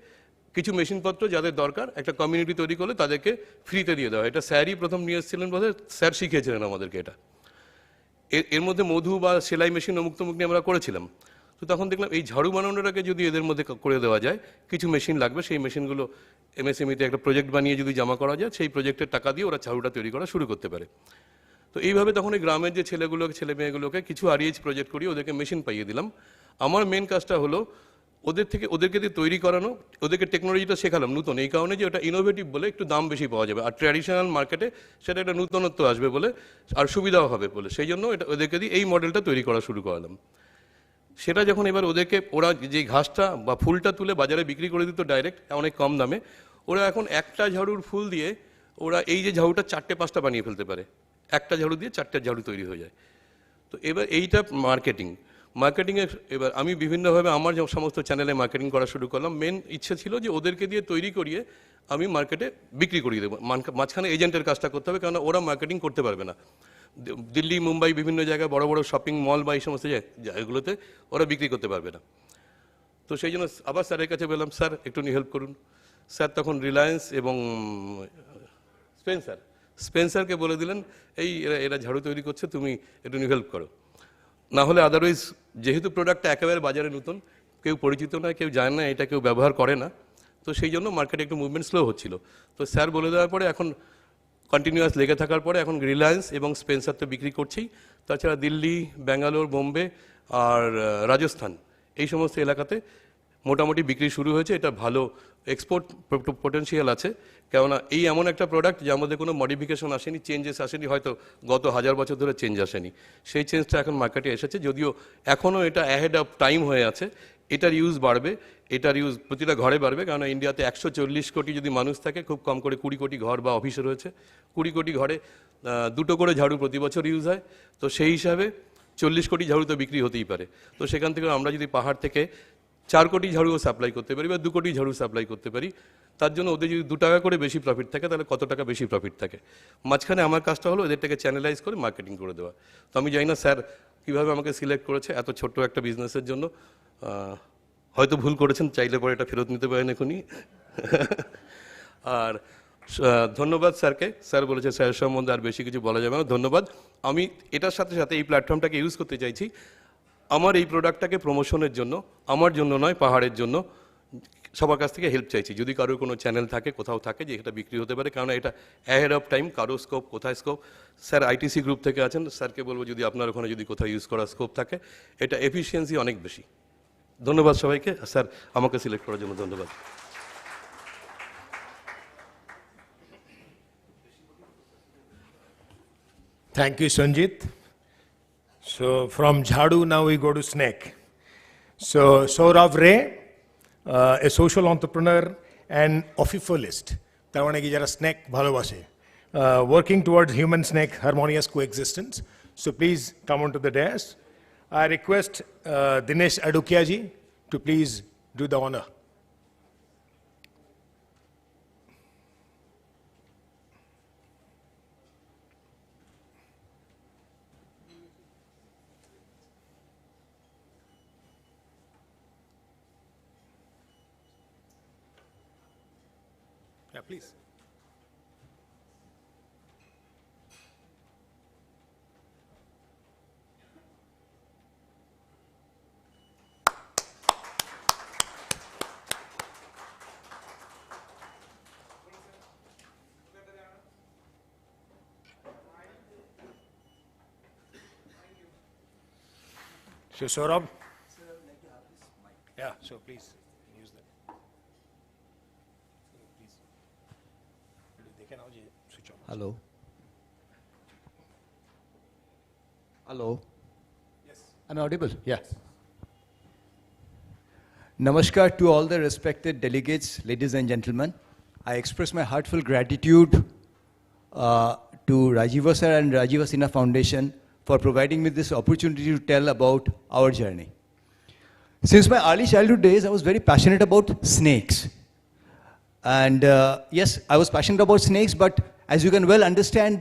কিছু মেশিনপত্র যাদের দরকার, একটা কমিউনিটি তৈরি করলে তাদেরকে ফ্রিতে দিয়ে দেওয়া। এটা স্যারই প্রথম নিয়ে এসেছিলেন বোধহয়, স্যার শিখিয়েছিলেন আমাদেরকে এটা। এর মধ্যে মধু বা সেলাই মেশিন অমুক তমুক নিয়ে আমরা করেছিলাম। তো তো তখন দেখলাম এই ঝাড়ু বানানোটাকে যদি এদের মধ্যে করে দেওয়া যায়, কিছু মেশিন লাগবে, সেই মেশিনগুলো এমএসএমইতে একটা প্রজেক্ট বানিয়ে যদি জমা করা যায়, সেই প্রজেক্টের টাকা দিয়ে ওরা ঝাড়ুটা তৈরি করা শুরু করতে পারে। তো এইভাবে তখন এই গ্রামের যে ছেলে মেয়েগুলোকে কিছু আরইএইচ প্রজেক্ট করিয়ে ওদেরকে মেশিন পাইয়ে দিলাম। আমার মেন কাজটা হলো ওদেরকে দিয়ে তৈরি করানো, ওদেরকে টেকনোলজিটা শেখালাম নতুন, এই কারণে যে ওটা ইনোভেটিভ বলে একটু দাম বেশি পাওয়া যাবে, আর ট্র্যাডিশনাল মার্কেটে সেটা একটা নূতনত্ব আসবে বলে আর সুবিধাও হবে বলে, সেই জন্য এটা ওদেরকে দিয়ে এই মডেলটা তৈরি করা শুরু করালাম। সেটা যখন এবার ওরা যে ঘাসটা বা ফুলটা তুলে বাজারে বিক্রি করে দিত ডাইরেক্ট অনেক কম দামে, ওরা এখন একটা ঝাড়ুর ফুল দিয়ে ওরা এই যে ঝাড়ুটা 4-5টা বানিয়ে ফেলতে পারে, একটা ঝাড়ু দিয়ে 4টে ঝাড়ু তৈরি হয়ে যায়। তো এবার এইটা মার্কেটিংয়ে এবার আমি বিভিন্নভাবে আমার সমস্ত চ্যানেলে মার্কেটিং করা শুরু করলাম। মেন ইচ্ছে ছিল যে ওদেরকে দিয়ে তৈরি করিয়ে আমি মার্কেটে বিক্রি করিয়ে দেবো, মাঝখানে এজেন্টের কাজটা করতে হবে, কারণ ওরা মার্কেটিং করতে পারবে না। দিল্লি, মুম্বাই বিভিন্ন জায়গায় বড় বড় শপিং মল বা এই সমস্ত জায়গাগুলোতে ওরা বিক্রি করতে পারবে না। তো সেই জন্য আবার স্যারের কাছে বললাম, স্যার একটু হেল্প করুন। স্যার তখন রিলায়েন্স এবং স্পেন্সারকে বলে দিলেন, এরা ঝাড়ু তৈরি করছে, তুমি একটু হেল্প করো। না হলে আদারওয়াইজ যেহেতু প্রোডাক্টটা একেবারে বাজারে নতুন, কেউ পরিচিত নয়, কেউ জানে না, এটা কেউ ব্যবহার করে না, তো সেই জন্য মার্কেটে একটু মুভমেন্ট স্লো হচ্ছিল। তো স্যার বলে দেওয়ার পরে এখন কন্টিনিউয়াস লেগে থাকার পরে এখন রিলায়েন্স এবং স্পেন্সার তো বিক্রি করছেই, তাছাড়া দিল্লি, ব্যাঙ্গালোর, বোম্বে আর রাজস্থান এই সমস্ত এলাকাতে মোটামুটি বিক্রি শুরু হয়েছে। এটা ভালো এক্সপোর্ট পোটেনশিয়াল আছে, কেননা এই এমন একটা প্রোডাক্ট যার মধ্যে কোনো মডিফিকেশন আসেনি, চেঞ্জেস আসেনি, হয়তো গত 1000 বছর ধরে চেঞ্জ আসেনি, সেই চেঞ্জটা এখন মার্কেটে এসেছে। যদিও এখনও এটা অ্যাহেড অফ টাইম হয়ে আছে, এটার ইউজ বাড়বে, এটার ইউজ প্রতিটা ঘরে বাড়বে, কারণ ইন্ডিয়াতে 140 কোটি যদি মানুষ থাকে, খুব কম করে 20 কোটি ঘর বা অফিসে রয়েছে, 20 কোটি ঘরে 2টো করে ঝাড়ু প্রতি বছর ইউজ হয়, তো সেই হিসাবে 40 কোটি ঝাড়ু তো বিক্রি হতেই পারে। তো সেখান থেকে আমরা যদি পাহাড় থেকে 4 কোটি ঝাড়ুও সাপ্লাই করতে পারি বা 2 কোটি ঝাড়ু সাপ্লাই করতে পারি, তার জন্য ওদের যদি 2 টাকা করে বেশি প্রফিট থাকে, তাহলে কত টাকা বেশি প্রফিট থাকে। মাঝখানে আমার কাজটা হলো এদেরটাকে চ্যানেলাইজ করে মার্কেটিং করে দেওয়া। তো আমি জানি না স্যার কীভাবে আমাকে সিলেক্ট করেছে এত ছোট্ট একটা বিজনেসের জন্য, হয়তো ভুল করেছেন, চাইলে পরে এটা ফেরত নিতে পারেন এখনই। আর ধন্যবাদ স্যারকে, স্যার বলেছে স্যারের সম্বন্ধে আর বেশি কিছু বলা যাবে না, ধন্যবাদ। আমি এটার সাথে সাথে এই প্ল্যাটফর্মটাকে ইউজ করতে চাইছি আমার এই প্রোডাক্টটাকে প্রমোশনের জন্য, আমার জন্য নয়, পাহাড়ের জন্য সবার কাছ থেকে হেল্প চাইছি। যদি কারোর কোনো চ্যানেল থাকে, কোথাও থাকে যে এটা বিক্রি হতে পারে, কারণ এটা অ্যাহেড অফ টাইম, কারো স্কোপ, কোথায় স্কোপ। স্যার আইটিসি গ্রুপ থেকে আছেন, স্যারকে বলবো যদি আপনার ওখানে যদি কোথাও ইউজ করার স্কোপ থাকে, এটা এফিসিয়েন্সি অনেক বেশি। ধন্যবাদ সবাইকে, স্যার আমাকে সিলেক্ট করার জন্য ধন্যবাদ। Thank you, Sanjit. So from Jhadu, now we go to snake. So Saurav Ray, a social entrepreneur and offifolist. তার মানে কি যারা স্নেক ভালোবাসে, working towards human-snake harmonious coexistence. So please come onto the dais. I request Dinesh Adukia ji to please do the honor. Yeah, please. So Saurabh? Yeah, so please use that. Please. They can now switch on. Hello. Hello. Yes. Am I audible? Yes. Namaskar to all the respected delegates, ladies and gentlemen. I express my heartfelt gratitude to Rajiva sir and Rajiva Sinha Foundation for providing me this opportunity to tell about our journey. Since my early childhood days, I was very passionate about snakes. And yes, I was passionate about snakes, but as you can well understand,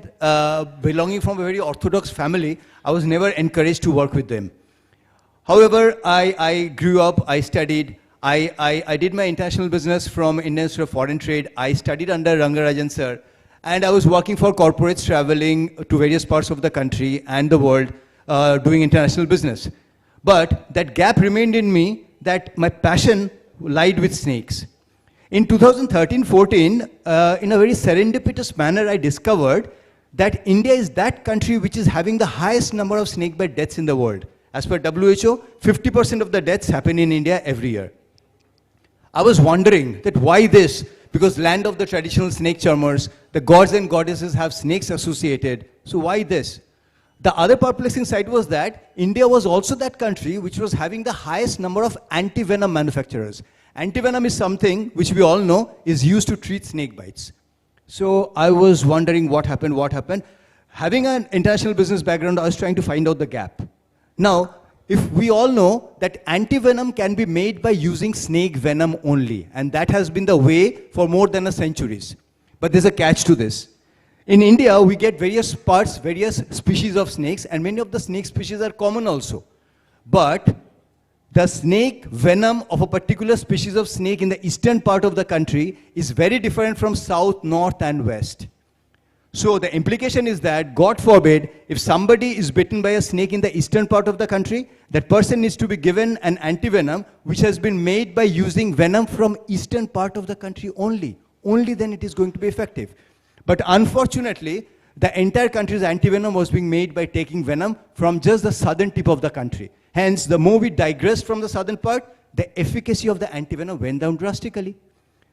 belonging from a very orthodox family, I was never encouraged to work with them. However, I grew up, I studied, I did my international business from Indian Institute of Foreign Trade. I studied under Rangarajan sir, and I was working for corporates traveling to various parts of the country and the world doing international business. But that gap remained in me, that my passion lied with snakes. In 2013-14, in a very serendipitous manner, I discovered that India is that country which is having the highest number of snakebite deaths in the world. As per WHO, 50% of the deaths happen in India every year. I was wondering that why this? Because land of the traditional snake charmers, the gods and goddesses have snakes associated. So why this? The other perplexing side was that India was also that country which was having the highest number of anti-venom manufacturers. Anti-venom is something which we all know is used to treat snake bites. So I was wondering what happened. Having an international business background, I was trying to find out the gap. Now, if we all know that anti-venom can be made by using snake venom only, and that has been the way for more than a centuries. But there's a catch to this. In India, we get various parts, various species of snakes, and many of the snake species are common also. But the snake venom of a particular species of snake in the eastern part of the country is very different from south, north, and west. So the implication is that, God forbid, if somebody is bitten by a snake in the eastern part of the country, that person needs to be given an antivenom which has been made by using venom from eastern part of the country only. Only then it is going to be effective. But unfortunately, the entire country's antivenom was being made by taking venom from just the southern tip of the country. Hence, the more we digressed from the southern part, the efficacy of the antivenom went down drastically.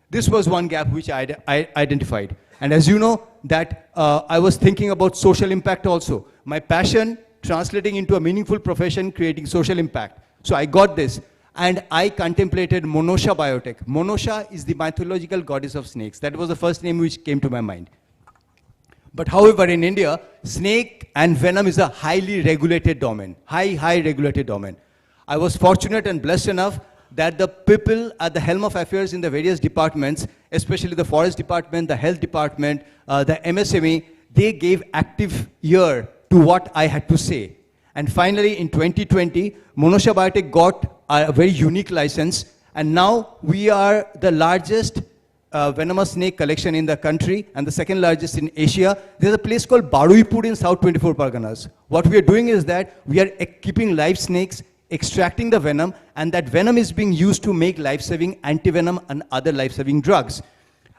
This was one gap which I identified. And as you know, that I was thinking about social impact also. My passion translating into a meaningful profession, creating social impact. So I got this. And I contemplated Monosha Biotech. Monosha is the mythological goddess of snakes. That was the first name which came to my mind. But however, in India, snake and venom is a highly regulated domain. High regulated domain. I was fortunate and blessed enough that the people at the helm of affairs in the various departments, especially the forest department, the health department, the MSME, they gave active ear to what I had to say. And finally, in 2020, Monosha Biotech got a very unique license, and now we are the largest venomous snake collection in the country and the second largest in Asia. There's a place called Baruipur in South 24 Parganas. What we are doing is that we are keeping live snakes, extracting the venom, and that venom is being used to make life-saving antivenom and other life-saving drugs.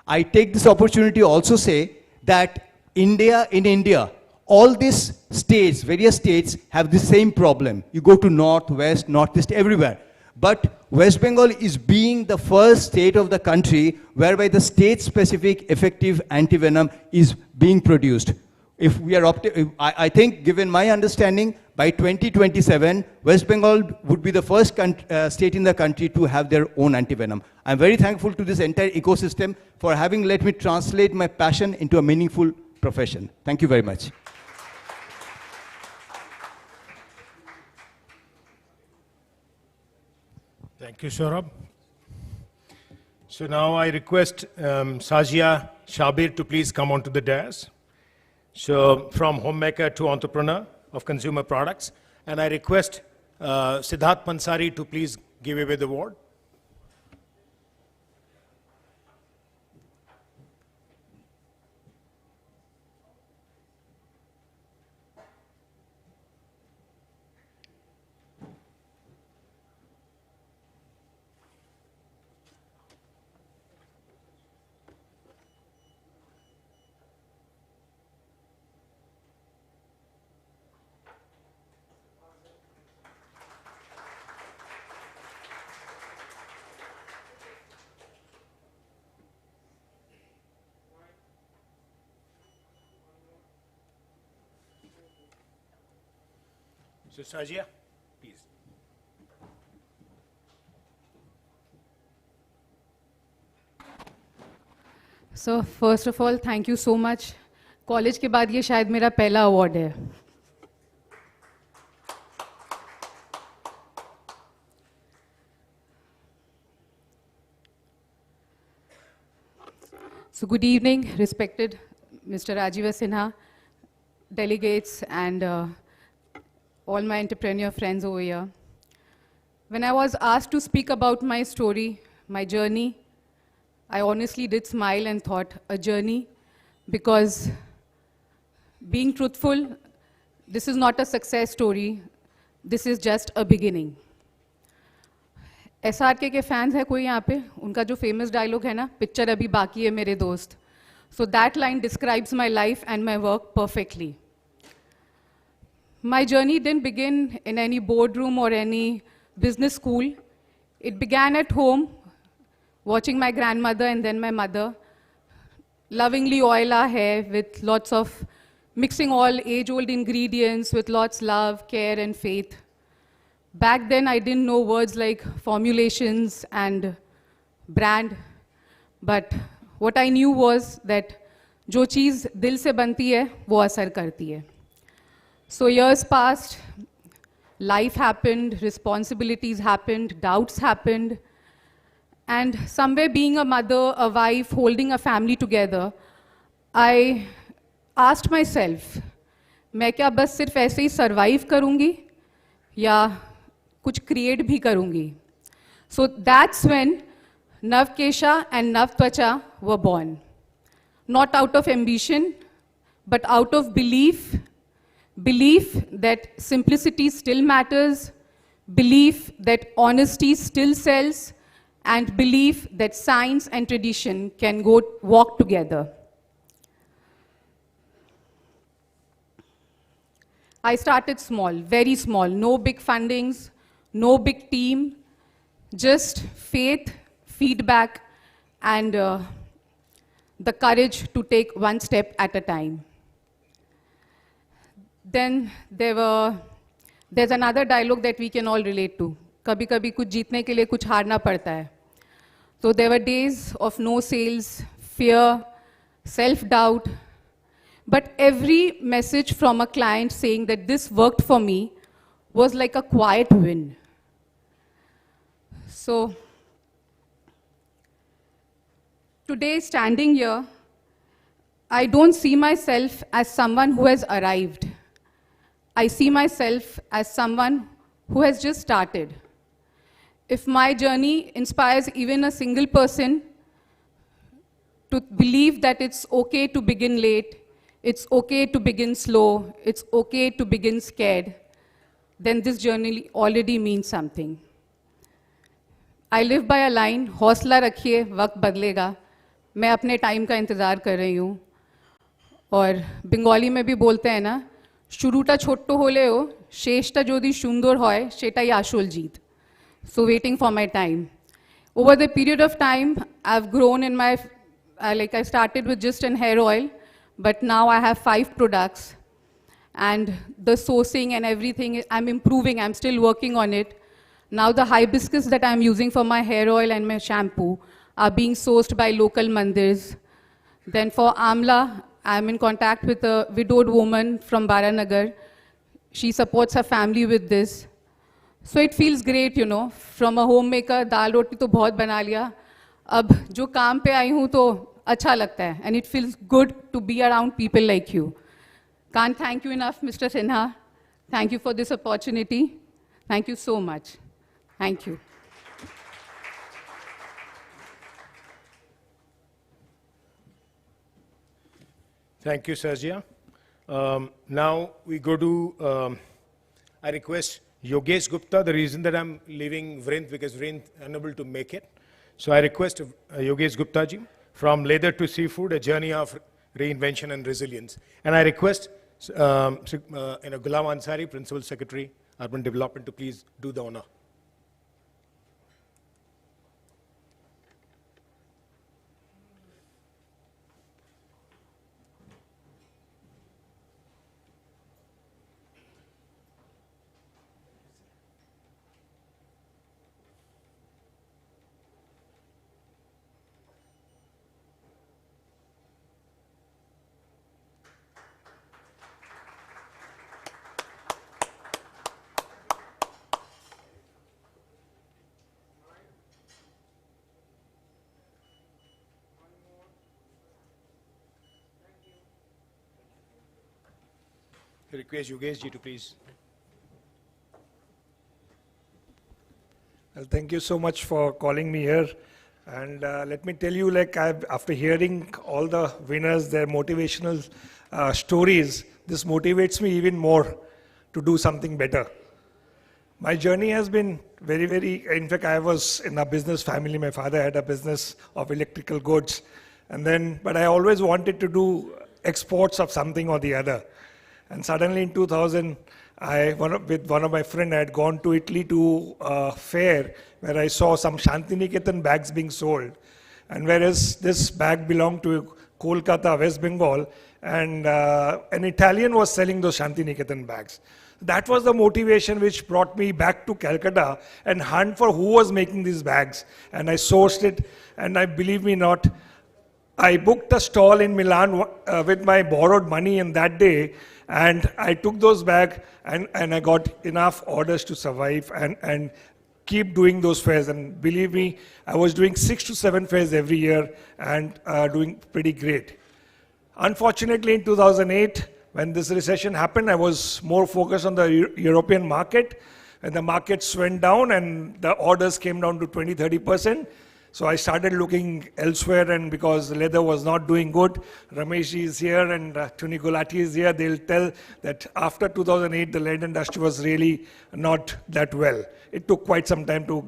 I take this opportunity to also say that in India, all these states, various states, have the same problem. You go to north, west, northeast, everywhere. But West Bengal is being the first state of the country whereby the state-specific effective antivenom is being produced. If we are I think, given my understanding, by 2027, West Bengal would be the first state in the country to have their own antivenom. I'm very thankful to this entire ecosystem for having let me translate my passion into a meaningful profession. Thank you very much. Thank you, Saurabh. So now I request Sajia Shabir to please come onto the dais. So from homemaker to entrepreneur of consumer products. And I request Siddharth Pansari to please give away the award. So Sajia, please. So first of all, thank you so much. College के बाद ये शायद मेरा पहला award है. So good evening, respected Mr. Rajiva Sinha, delegates, and all my entrepreneur friends over here. When I was asked to speak about my story, my journey, I honestly did smile and thought, a journey, because being truthful, this is not a success story. this is just a beginning. SRK के fans है कोई यहाँ पे? उनका जो famous dialogue है ना, picture अभी बाकी है मेरे दोस्त. So that line describes my life and my work perfectly. My journey didn't begin in any boardroom or any business school. It began at home, watching my grandmother and then my mother lovingly oil our hair with lots of mixing all age-old ingredients with lots love, care, and faith. Back then, I didn't know words like formulations and brand, but what I knew was that जो चीज़ दिल से बनती है, वो असर करती है. So years passed, life happened, responsibilities happened, doubts happened, and somewhere being a mother, a wife, holding a family together, I asked myself, मैं क्या बस सिर्फ ऐसे ही survive करूँगी या कुछ create भी करूँगी? So that's when Navkesha and Navtwacha were born. Not out of ambition, but out of belief that simplicity still matters, belief that honesty still sells, and belief that science and tradition can walk together. I started small, very small, no big fundings, no big team, just faith, feedback, and the courage to take one step at a time. Then there's another dialogue that we can all relate to. कभी कभी कुछ जीतने के लिए कुछ हारना पड़ता है. So there were days of no sales, fear, self-doubt, but every message from a client saying that this worked for me was like a quiet win. So today, standing here, I don't see myself as someone who has arrived. I see myself as someone who has just started. If my journey inspires even a single person to believe that it's okay to begin late, it's okay to begin slow, it's okay to begin scared, then this journey already means something. I live by a line, हौसला रखिए, वक्त बदलेगा. मैं अपने time का इंतज़ार कर रही हूँ. और बंगाली में भी बोलते हैं ना, शुरूटा छोट्टो होले हो, शेषटा जोदी सुंदर होय, सेटाई आशुल जीत. So waiting for my time. Over the period of time, I've grown in my, I started with just an hair oil, but now I have 5 products. And the sourcing and everything, I'm improving, I'm still working on it. Now the hibiscus that I'm using for my hair oil and my shampoo are being sourced by local mandirs. Then for Amla, I'm in contact with a widowed woman from Baranagar. She supports her family with this. So it feels great, you know, from a homemaker, दाल रोटी तो बहुत बना लिया. अब जो काम पे आई हूँ तो अच्छा लगता है. And it feels good to be around people like you. Can't thank you enough, Mr. Sinha. Thank you for this opportunity. Thank you so much. Thank you. Thank you, Sajia. Now we go to, I request Yogesh Gupta. The reason that I'm leaving Vrind, because Vrind unable to make it. So I request Yogesh Gupta ji, from leather to seafood, a journey of reinvention and resilience. And I request Ghulam Ansari, Principal Secretary, Urban Development, to please do the honor. I request Yogesh ji to please. Well, thank you so much for calling me here. And let me tell you, after hearing all the winners, their motivational stories, this motivates me even more to do something better. My journey has been very, in fact, I was in a business family. My father had a business of electrical goods. But I always wanted to do exports of something or the other. And suddenly in 2000, with one of my friends, I had gone to Italy to a fair where I saw some Shantiniketan bags being sold. And whereas this bag belonged to Kolkata, West Bengal, and an Italian was selling those Shantiniketan bags. That was the motivation which brought me back to Calcutta and hunt for who was making these bags. And I sourced it, and I believe me not, I booked a stall in Milan with my borrowed money in that day, and I took those bags and I got enough orders to survive and keep doing those fairs. And believe me, I was doing 6 to 7 fairs every year and doing pretty great. Unfortunately, in 2008, when this recession happened, I was more focused on the European market, and the markets went down and the orders came down to 20-30%. So I started looking elsewhere, and because leather was not doing good, Ramesh is here and Tony Gulati is here, they'll tell that after 2008, the leather industry was really not that well. It took quite some time to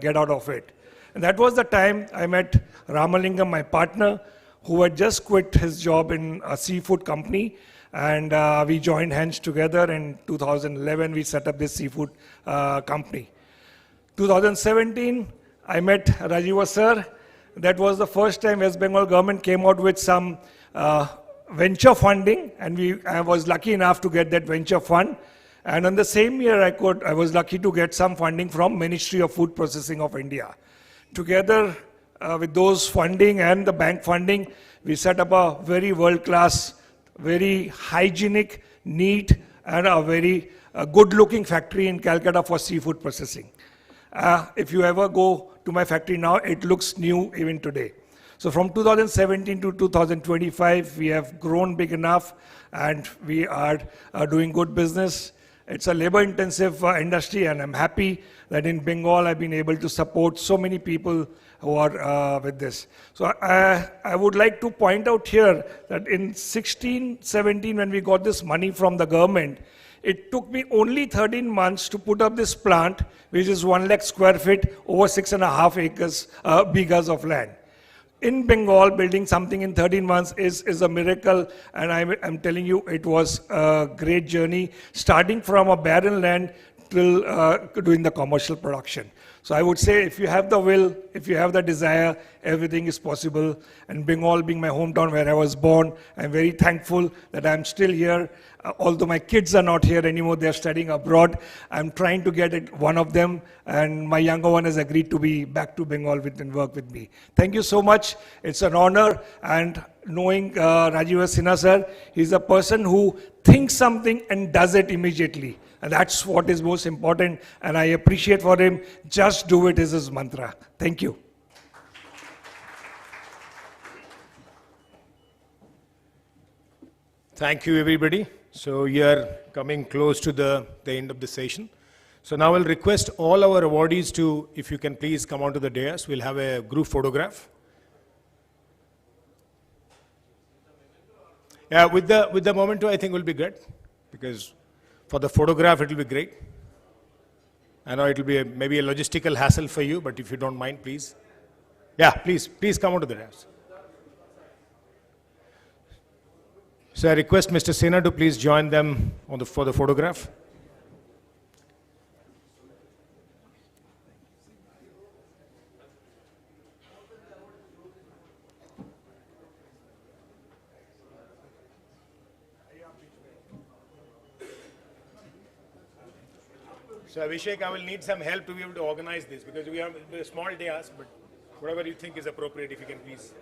get out of it. And that was the time I met Ramalingam, my partner, who had just quit his job in a seafood company. And we joined hands together. In 2011, we set up this seafood company. 2017, I met Rajiva sir. That was the first time West Bengal government came out with some venture funding, and I was lucky enough to get that venture fund. And in the same year, I was lucky to get some funding from Ministry of Food Processing of India. Together with those funding and the bank funding, we set up a very world-class, very hygienic, neat, and a very good-looking factory in Calcutta for seafood processing. If you ever go to my factory now, it looks new even today. So from 2017 to 2025, we have grown big enough, and we are doing good business. It's a labor-intensive industry, and I'm happy that in Bengal I've been able to support so many people who are with this. So I would like to point out here that in 16-17, when we got this money from the government, it took me only 13 months to put up this plant, which is 1 lakh square feet over 6.5 acres, bighas of land. In Bengal, building something in 13 months is a miracle, and I'm telling you, it was a great journey, starting from a barren land till doing the commercial production. So I would say, if you have the will, if you have the desire, everything is possible. And Bengal being my hometown where I was born, I'm very thankful that I'm still here. Although my kids are not here anymore, they're studying abroad. I'm trying to get one of them, and my younger one has agreed to be back to Bengal and work with me. Thank you so much. It's an honor, and knowing Rajiva Sinha sir, he's a person who thinks something and does it immediately. And that's what is most important, and I appreciate for him. Just do it is his mantra. Thank you. Thank you, everybody. So we are coming close to the end of the session. So now I'll request all our awardees to, if you can please come onto the dais, we'll have a group photograph. Yeah, with the memento, I think will be good, because for the photograph, it will be great. I know it will be maybe a logistical hassle for you, but if you don't mind, please. Yeah, please come onto the dais. So I request Mr. Sinha to please join them for the photograph. So Abhishek, I will need some help to be able to organize this, because we have a small dais, but whatever you think is appropriate, if you can please.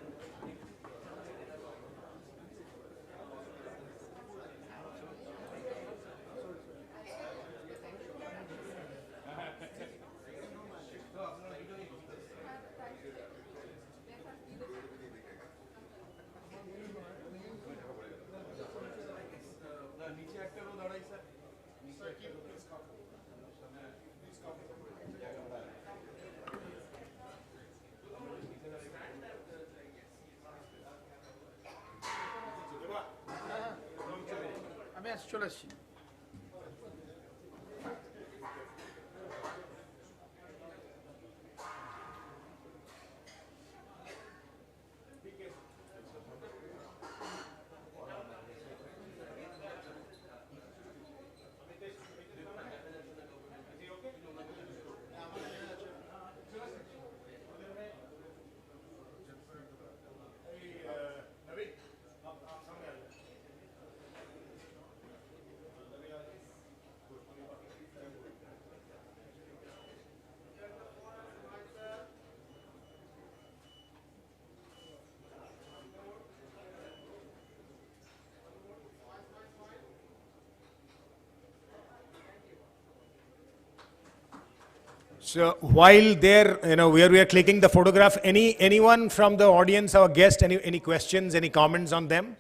So while there, where we are clicking the photograph, anyone from the audience, our guest, any questions, any comments on them?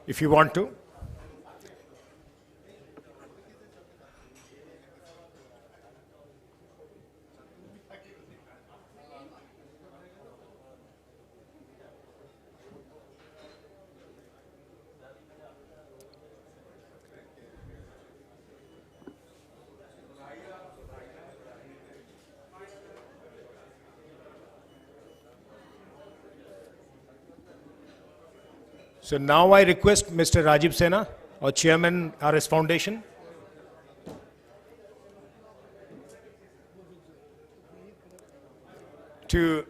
If you want to. So now I request Mr. Rajiv Sinha, our Chairman, RS Foundation. To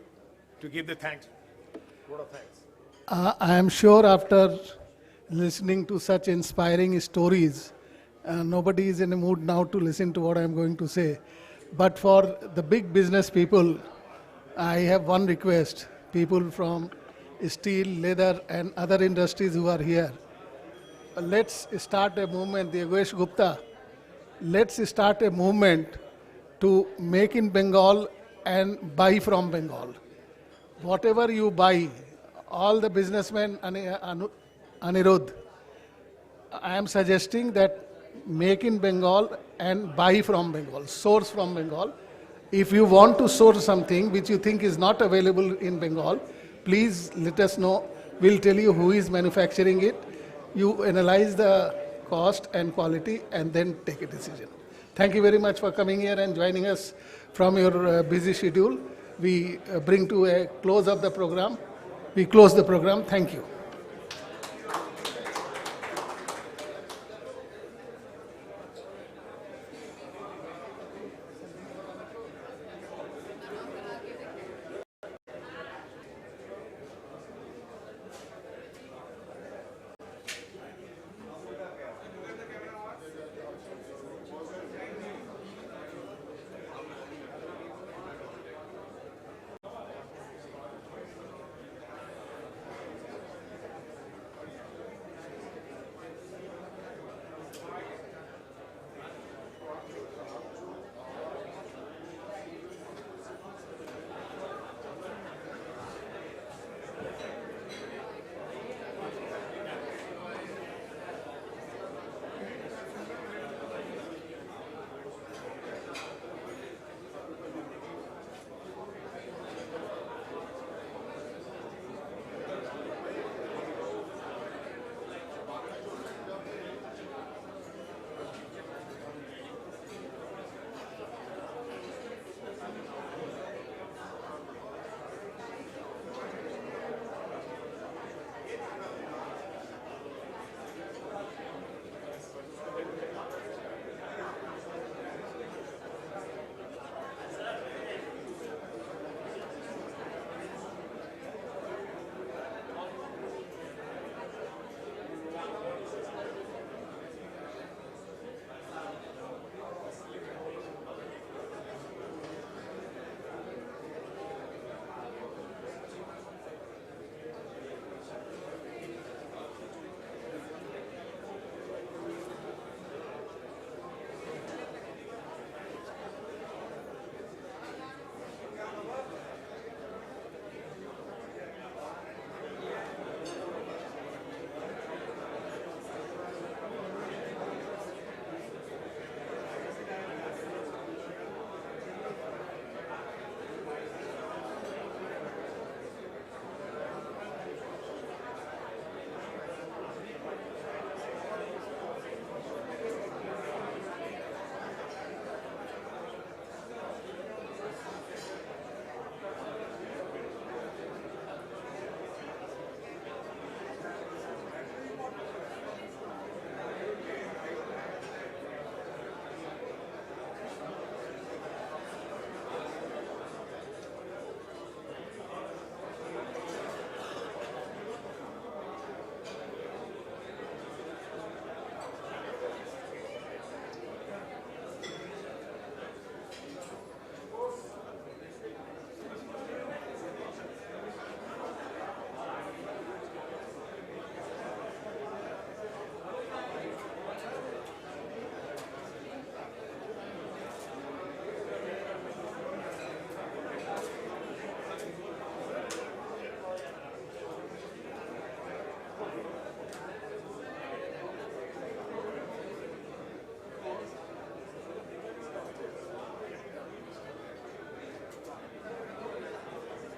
give the thanks. Word of thanks. I am sure after listening to such inspiring stories, nobody is in a mood now to listen to what I am going to say. But for the big business people, I have one request. People from steel, leather and other industries who are here. Let's start a movement, Yogesh Gupta, let's start a movement to make in Bengal and buy from Bengal. Whatever you buy, all the businessmen, Anirudh, I am suggesting that make in Bengal and buy from Bengal, source from Bengal. If you want to source something which you think is not available in Bengal, please let us know. We'll tell you who is manufacturing it. You analyze the cost and quality and then take a decision. Thank you very much for coming here and joining us from your busy schedule. We bring to a close of the program. We close the program. Thank you.